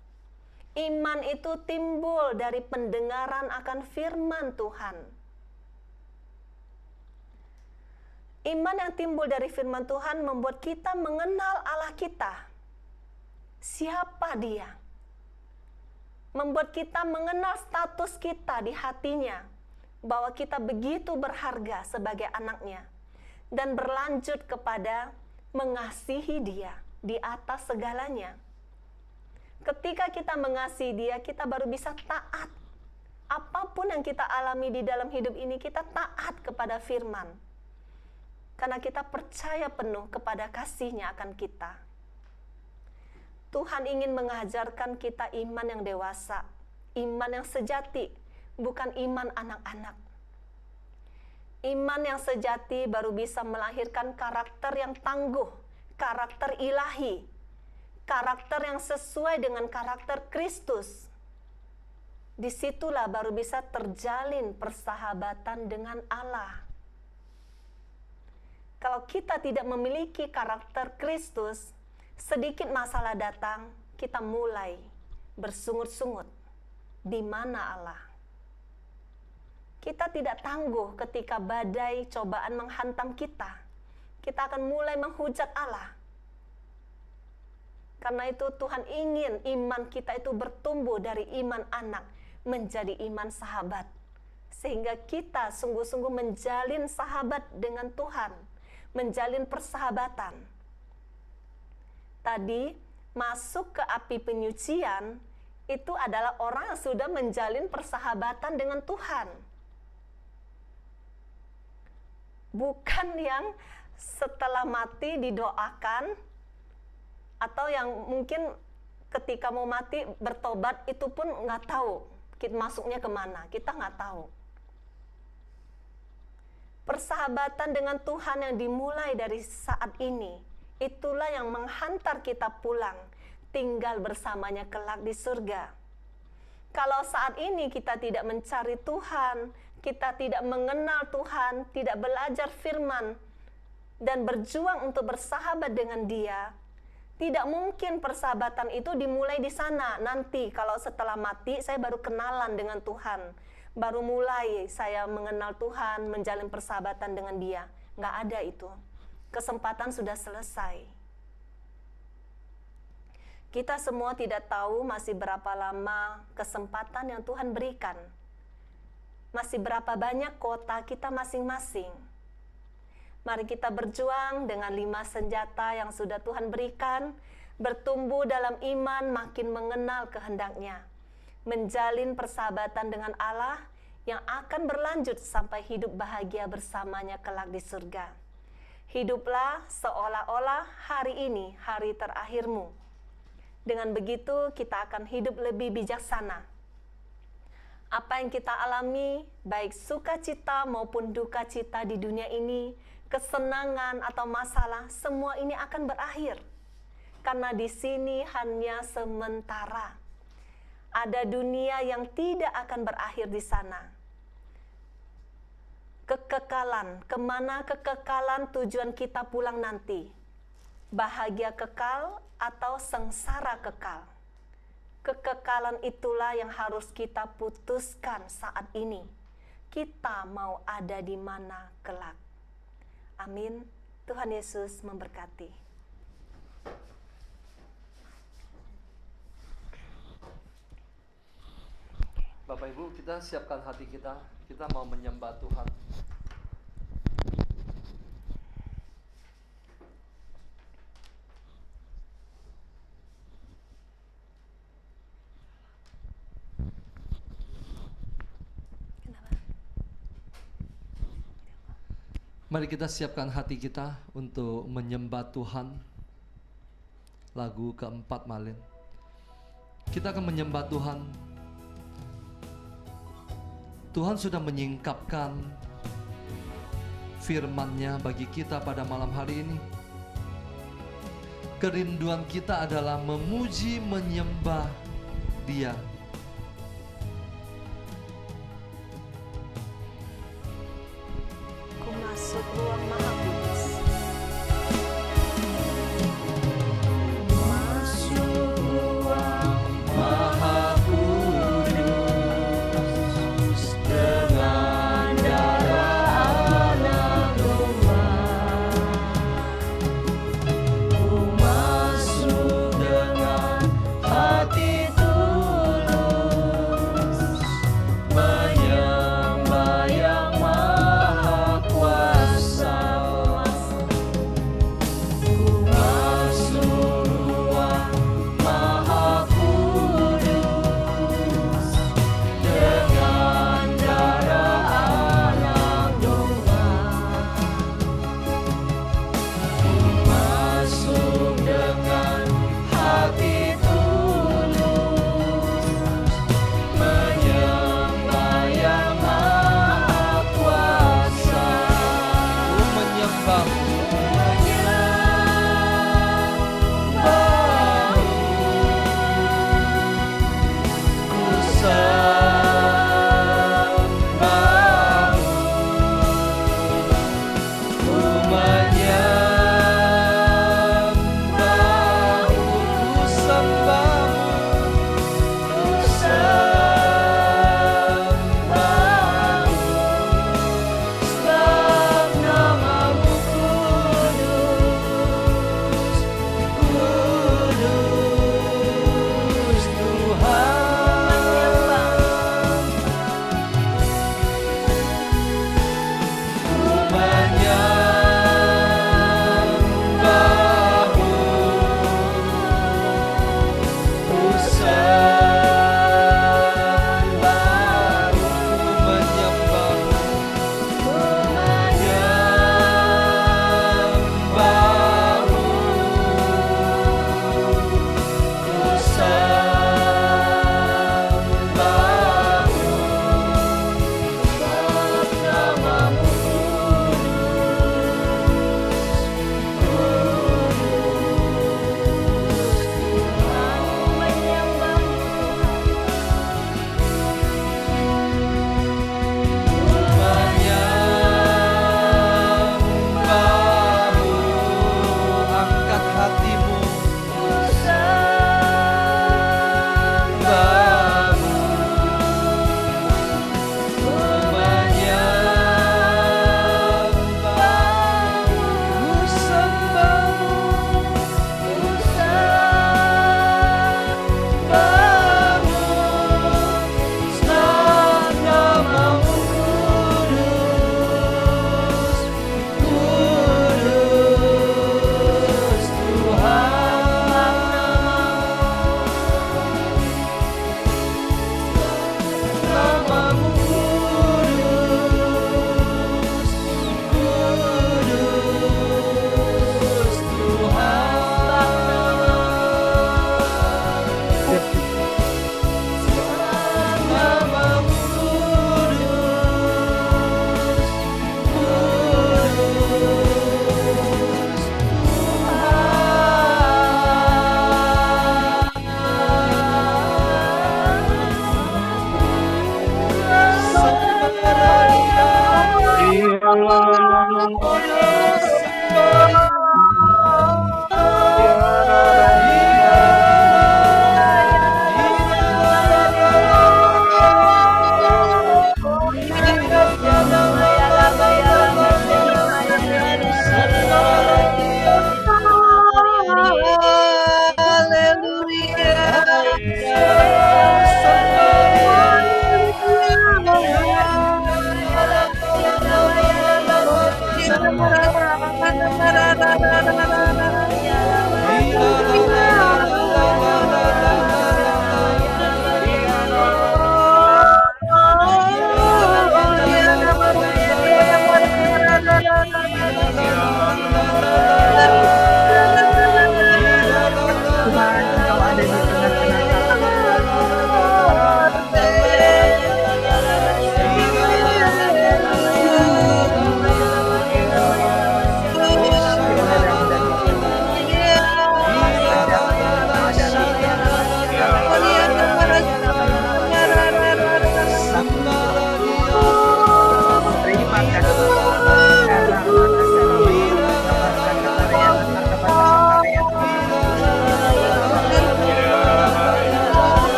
Iman itu timbul dari pendengaran akan firman Tuhan. Iman yang timbul dari firman Tuhan membuat kita mengenal Allah kita. Siapa Dia? Membuat kita mengenal status kita di hatinya, bahwa kita begitu berharga sebagai anaknya, dan berlanjut kepada mengasihi Dia di atas segalanya. Ketika kita mengasihi Dia, kita baru bisa taat. Apapun yang kita alami di dalam hidup ini, kita taat kepada firman. Karena kita percaya penuh kepada kasih-Nya akan kita. Tuhan ingin mengajarkan kita iman yang dewasa, iman yang sejati, bukan iman anak-anak. Iman yang sejati baru bisa melahirkan karakter yang tangguh, karakter ilahi, karakter yang sesuai dengan karakter Kristus. Disitulah baru bisa terjalin persahabatan dengan Allah. Kalau kita tidak memiliki karakter Kristus, sedikit masalah datang, kita mulai bersungut-sungut. Di mana Allah? Kita tidak tangguh ketika badai cobaan menghantam kita. Kita akan mulai menghujat Allah. Karena itu Tuhan ingin iman kita itu bertumbuh dari iman anak menjadi iman sahabat. Sehingga kita sungguh-sungguh menjalin sahabat dengan Tuhan, menjalin persahabatan. Tadi masuk ke api penyucian itu adalah orang yang sudah menjalin persahabatan dengan Tuhan. Bukan yang setelah mati didoakan, atau yang mungkin ketika mau mati bertobat itu pun nggak tahu masuknya kemana, kita nggak tahu. Persahabatan dengan Tuhan yang dimulai dari saat ini, itulah yang menghantar kita pulang, tinggal bersamanya kelak di surga. Kalau saat ini kita tidak mencari Tuhan, kita tidak mengenal Tuhan, tidak belajar firman, dan berjuang untuk bersahabat dengan Dia, tidak mungkin persahabatan itu dimulai di sana. Nanti kalau setelah mati saya baru kenalan dengan Tuhan, baru mulai saya mengenal Tuhan, menjalin persahabatan dengan Dia. Nggak ada itu. Kesempatan sudah selesai. Kita semua tidak tahu masih berapa lama kesempatan yang Tuhan berikan. Masih berapa banyak kota kita masing-masing. Mari kita berjuang dengan 5 senjata yang sudah Tuhan berikan, bertumbuh dalam iman, makin mengenal kehendak-Nya, menjalin persahabatan dengan Allah yang akan berlanjut sampai hidup bahagia bersamanya kelak di surga. Hiduplah seolah-olah hari ini hari terakhirmu. Dengan begitu kita akan hidup lebih bijaksana. Apa yang kita alami, baik sukacita maupun duka cita di dunia ini, kesenangan atau masalah, semua ini akan berakhir. Karena di sini hanya sementara. Ada dunia yang tidak akan berakhir di sana. Kekekalan, kemana kekekalan tujuan kita pulang nanti? Bahagia kekal atau sengsara kekal? Kekekalan itulah yang harus kita putuskan saat ini. Kita mau ada di mana kelak. Amin. Tuhan Yesus memberkati. Bapak Ibu, kita siapkan hati kita. Kita mau menyembah Tuhan. Mari kita siapkan hati kita untuk menyembah Tuhan. Lagu keempat Malin. Kita akan menyembah Tuhan. Tuhan sudah menyingkapkan firman-Nya bagi kita pada malam hari ini. Kerinduan kita adalah memuji, menyembah Dia. Masuk ruang Maha Kudus. Masuk ruang Maha Kudus dengan darah anak domba. Ku masuk dengan hati tulus.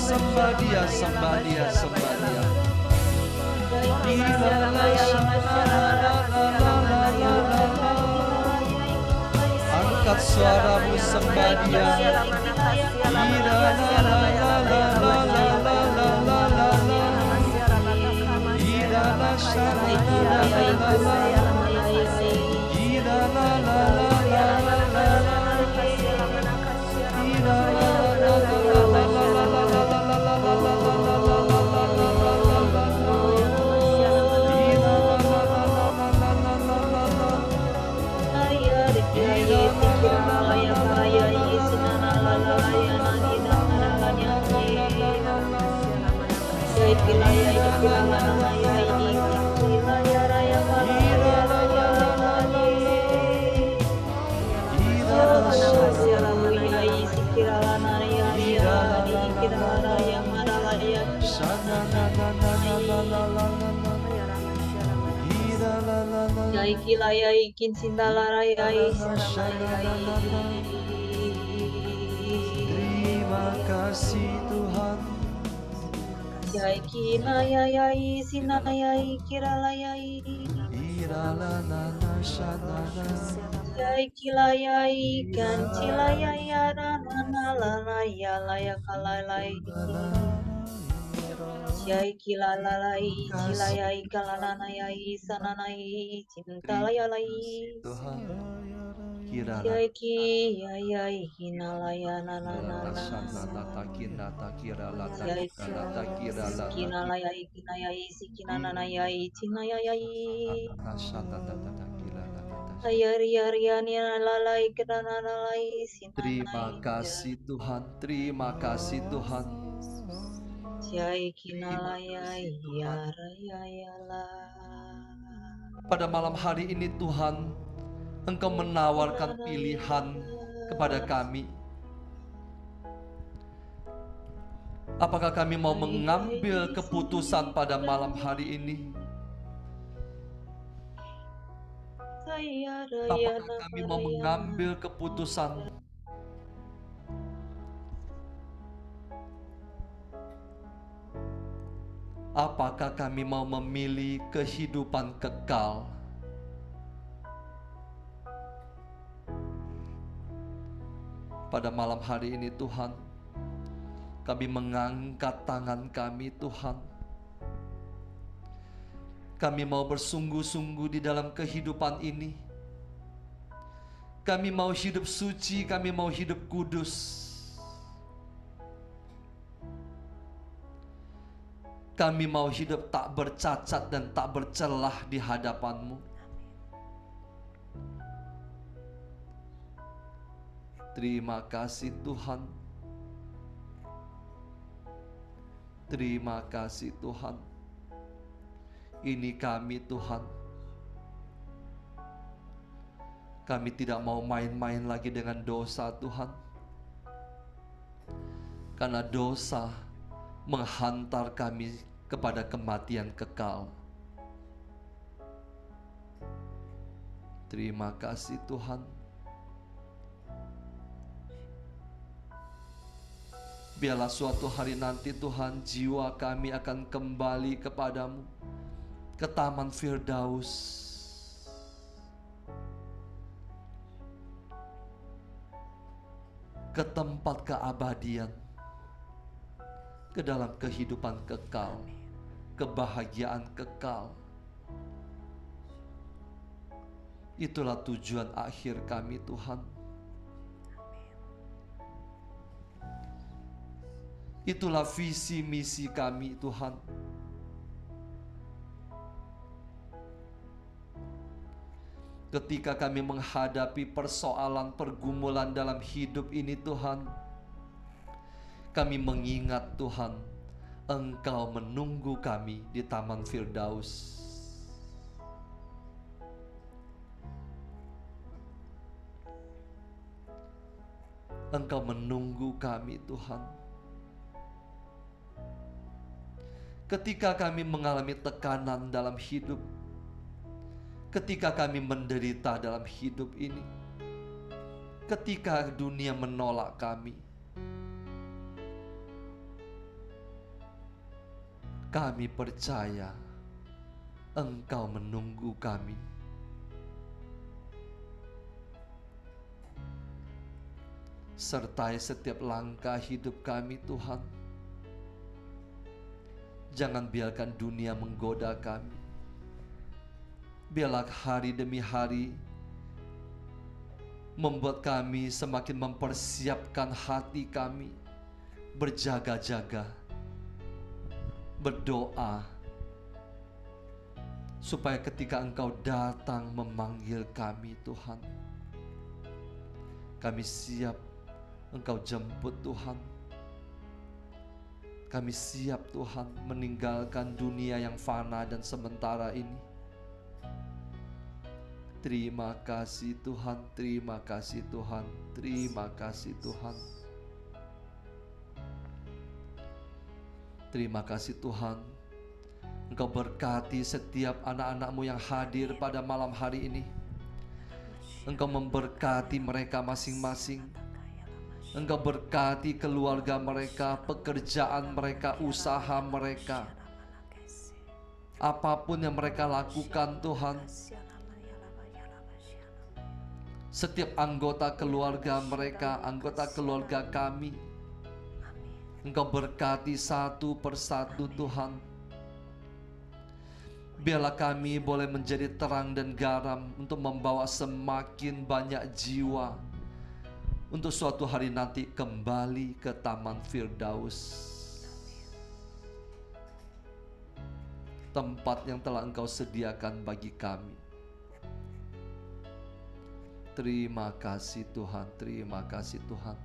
Sembah dia, sembah dia, sembah dia. Angkat suaramu, sembah dia. Yai kilayai kin sindalarayai. Terima kasih Tuhan. Yai kinayai sinayai kiralayai. Iralanana shanana. Yai kilayai kan cilayai aranana lalaya laya kalalai. Yai kilalalai cilayai kalananayai sananai cintalayalai. Tuhan. Kirana. Yai ki yai hinalaya nanana. Yai kinalaya ikinayai sikinanayai cinayai. Ayari-ariani lalai keranalai sinanai. Terima kasih Tuhan, terima kasih Tuhan. Yai kinalaya yarayayala. Pada malam hari ini Tuhan, Engkau menawarkan pilihan kepada kami. Apakah kami mau mengambil keputusan pada malam hari ini? Apakah kami mau mengambil keputusan? Apakah kami mau memilih kehidupan kekal? Pada malam hari ini Tuhan, kami mengangkat tangan kami Tuhan. Kami mau bersungguh-sungguh di dalam kehidupan ini. Kami mau hidup suci, kami mau hidup kudus. Kami mau hidup tak bercacat dan tak bercelah di hadapan-Mu. Terima kasih Tuhan. Terima kasih Tuhan. Ini kami Tuhan. Kami tidak mau main-main lagi dengan dosa Tuhan. Karena dosa menghantar kami kepada kematian kekal. Terima kasih Tuhan. Biarlah suatu hari nanti Tuhan, jiwa kami akan kembali kepadamu, ke Taman Firdaus, ke tempat keabadian, ke dalam kehidupan kekal, kebahagiaan kekal. Itulah tujuan akhir kami Tuhan. Itulah visi misi kami Tuhan. Ketika kami menghadapi persoalan pergumulan dalam hidup ini Tuhan, kami mengingat Tuhan, Engkau menunggu kami di Taman Firdaus. Engkau menunggu kami Tuhan. Ketika kami mengalami tekanan dalam hidup, ketika kami menderita dalam hidup ini, ketika dunia menolak kami percaya Engkau menunggu kami. Sertai setiap langkah hidup kami Tuhan. Jangan biarkan dunia menggoda kami. Biarlah hari demi hari membuat kami semakin mempersiapkan hati kami, berjaga-jaga, berdoa, supaya ketika Engkau datang memanggil kami Tuhan, kami siap Engkau jemput Tuhan. Kami siap Tuhan meninggalkan dunia yang fana dan sementara ini. Terima kasih Tuhan, terima kasih Tuhan, terima kasih Tuhan. Terima kasih Tuhan. Engkau berkati setiap anak-anak-Mu yang hadir pada malam hari ini. Engkau memberkati mereka masing-masing. Engkau berkati keluarga mereka, pekerjaan mereka, usaha mereka. Apapun yang mereka lakukan Tuhan, setiap anggota keluarga mereka, anggota keluarga kami, Engkau berkati satu persatu Tuhan. Biarlah kami boleh menjadi terang dan garam untuk membawa semakin banyak jiwa untuk suatu hari nanti kembali ke Taman Firdaus, tempat yang telah Engkau sediakan bagi kami. Terima kasih Tuhan, terima kasih Tuhan.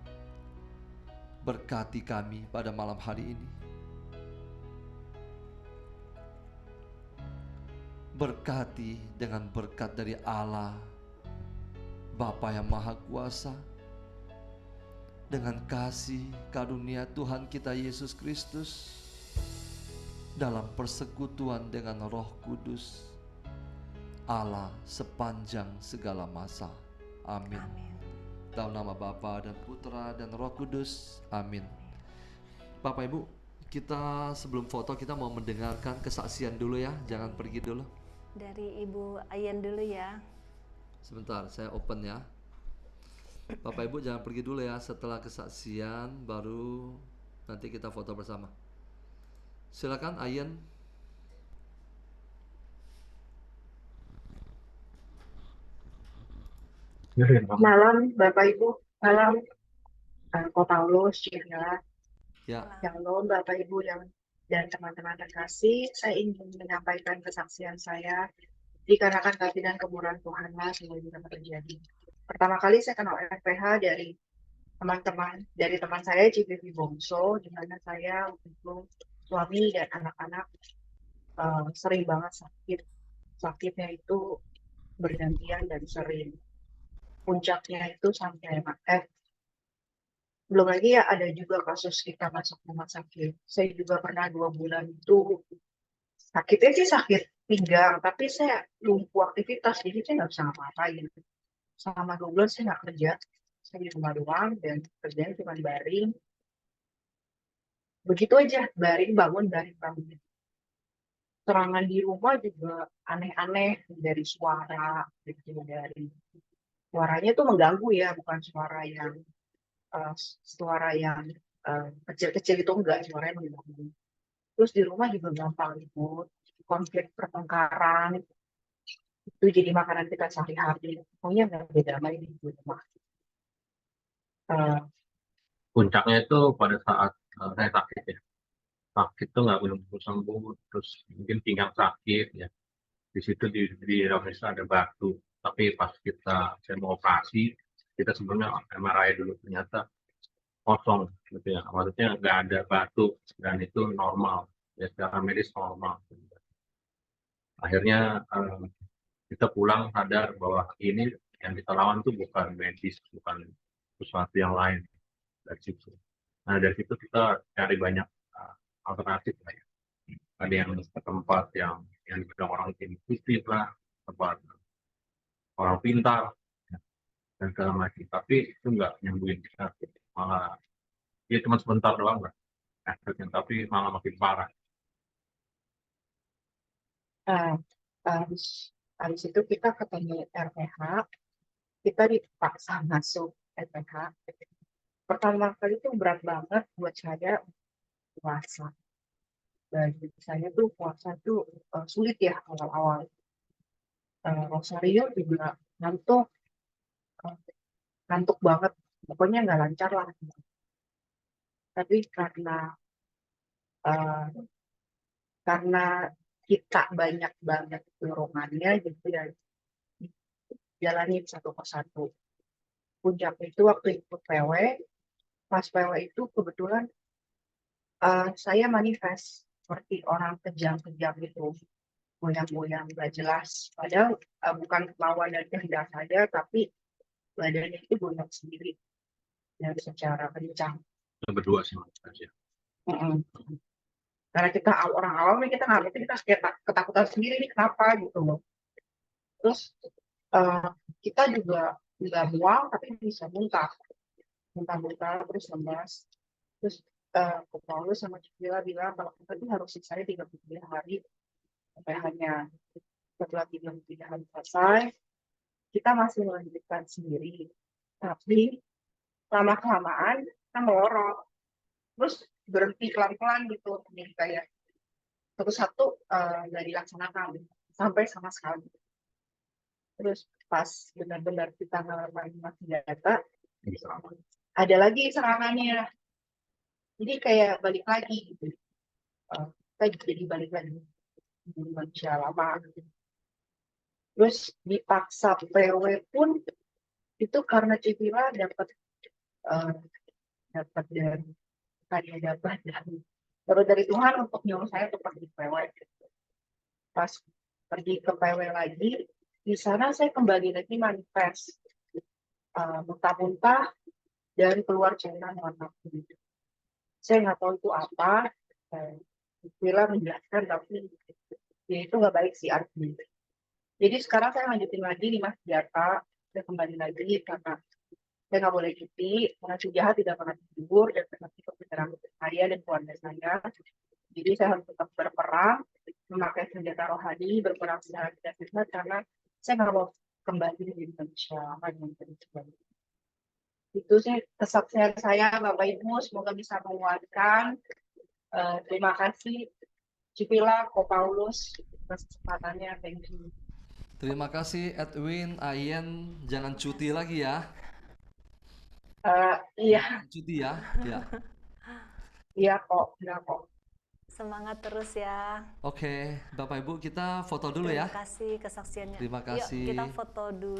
Berkati kami pada malam hari ini. Berkati dengan berkat dari Allah, Bapa yang Maha Kuasa, dengan kasih karunia Tuhan kita Yesus Kristus, dalam persekutuan dengan Roh Kudus, Allah sepanjang segala masa. Amin. Dalam nama Bapa dan Putra dan Roh Kudus. Amin. Bapak Ibu, kita sebelum foto kita mau mendengarkan kesaksian dulu ya. Jangan pergi dulu. Dari Ibu Ayen dulu ya. Sebentar, saya open ya. Bapak Ibu jangan pergi dulu ya. Setelah kesaksian baru nanti kita foto bersama. Silakan Ayen. Malam Bapak Ibu, malam Ko Paulus, Cina. Ya. Shalom Bapak Ibu dan teman-teman terkasih. Saya ingin menyampaikan kesaksian saya dikarenakan kasih dan kemurahan Tuhanlah semua juga terjadi. Pertama kali saya kenal FPH dari teman saya CPV Bongso, di mana saya untuk suami dan anak-anak sering banget sakit. Sakitnya itu bergantian dan sering. Puncaknya itu sampai belum lagi ya ada juga kasus kita masuk rumah sakit. Saya juga pernah 2 bulan itu sakitnya sih sakit pinggang, tapi saya lumpuh aktivitas, jadi saya nggak bisa ngapa-ngapain. Selama 2 bulan saya nggak kerja, saya di rumah doang dan kerjanya cuma baring. Begitu aja, baring bangun. Serangan di rumah juga aneh-aneh, dari suara, dari suaranya tuh mengganggu ya, bukan suara yang kecil-kecil itu enggak, suaranya mengganggu. Terus di rumah juga gampang ikut konflik pertengkaran, itu jadi makanan kita sehari-hari. Pokoknya nggak beda main di rumah. Puncaknya itu pada saat saya sakit ya. Sakit tuh nggak belum sembuh, terus mungkin pinggang sakit ya. Di situ di Indonesia ada batu, tapi pas saya mau operasi, kita sebelumnya MRI dulu, ternyata kosong gitu ya. Maksudnya nggak ada batu dan itu normal ya, secara medis normal. Akhirnya kita pulang sadar bahwa ini yang kita lawan tuh bukan medis, bukan sesuatu yang lain. dari situ. Nah dari situ kita cari banyak alternatif lah ya. Ada yang ke tempat yang dibilang orang intuitif lah, tempat orang pintar dan segala macam. Tapi itu nggak nyembuhin kita, malah dia cuma sebentar doang lah efeknya, tapi malah makin parah. Nah, habis itu kita ketemu RPH, kita dipaksa masuk RPH. Pertama kali itu berat banget buat saya puasa. Dan saya tuh puasa tuh sulit ya awal-awal. Rosario juga ngantuk, ngantuk banget. Pokoknya nggak lancar lah. Tapi karena kita banyak banget dorongannya gitu ya, jalanin satu persatu. Puncaknya itu waktu ikut PW, pas PW itu kebetulan saya manifest seperti orang kejam-kejam gitu, goyang-goyang gak jelas. Padahal bukan kemauan dan kehendak saya, tapi badannya itu goyang sendiri dan secara kencang. Kita berdua sih Mas ya. Karena kita orang awam nih, kita nggak ngerti, kita kayak ketakutan sendiri nih kenapa gitu loh. Terus kita juga nggak mual tapi bisa muntah terus lemas. Terus Paulus sama Cipila bilang kalau kita tuh harus siksanya 33 hari sampai hanya setelah 33 hari selesai kita masih melanjutkan sendiri, tapi lama-kelamaan kita melorot, terus berhenti pelan-pelan gitu, nih kayak satu-satu nggak dilaksanakan sampai sama sekali. Terus pas benar-benar kita ngalamin mati data, ada lagi serangannya. Jadi kayak balik lagi gitu. Kita jadi balik lagi di manusia lama gitu. Terus dipaksa PW pun itu karena Cipila dapat dari Tuhan untuk nyuruh saya untuk pergi PW. Pas pergi ke PW lagi, di sana saya kembali lagi manifest muntah-muntah dan keluar cairan warna kuning. Saya nggak tahu itu apa. Cipila menjelaskan tapi ya itu nggak baik sih artinya. Jadi sekarang saya lanjutin lagi di Mas Jata, saya kembali lagi karena saya nggak boleh cuti, karena si jahat tidak pernah tidur dan nanti kebenaran saya dan keluarga saya. Jadi saya harus tetap berperang, memakai senjata rohani, berperang secara tidak sehat karena saya nggak mau kembali menjadi manusia lama yang terjadi. Itu sih kesaksian saya, Bapak Ibu, semoga bisa menguatkan. Terima kasih Cipila, Ko Paulus, atas kesempatannya. Thank you. Terima kasih Edwin, Ayen, jangan cuti lagi ya. Iya. Cuti ya. Ya. Iya kok. Semangat terus ya. Oke, Bapak Ibu kita foto dulu ya. Terima kasih kesaksiannya. Terima kasih. Yuk kita foto dulu.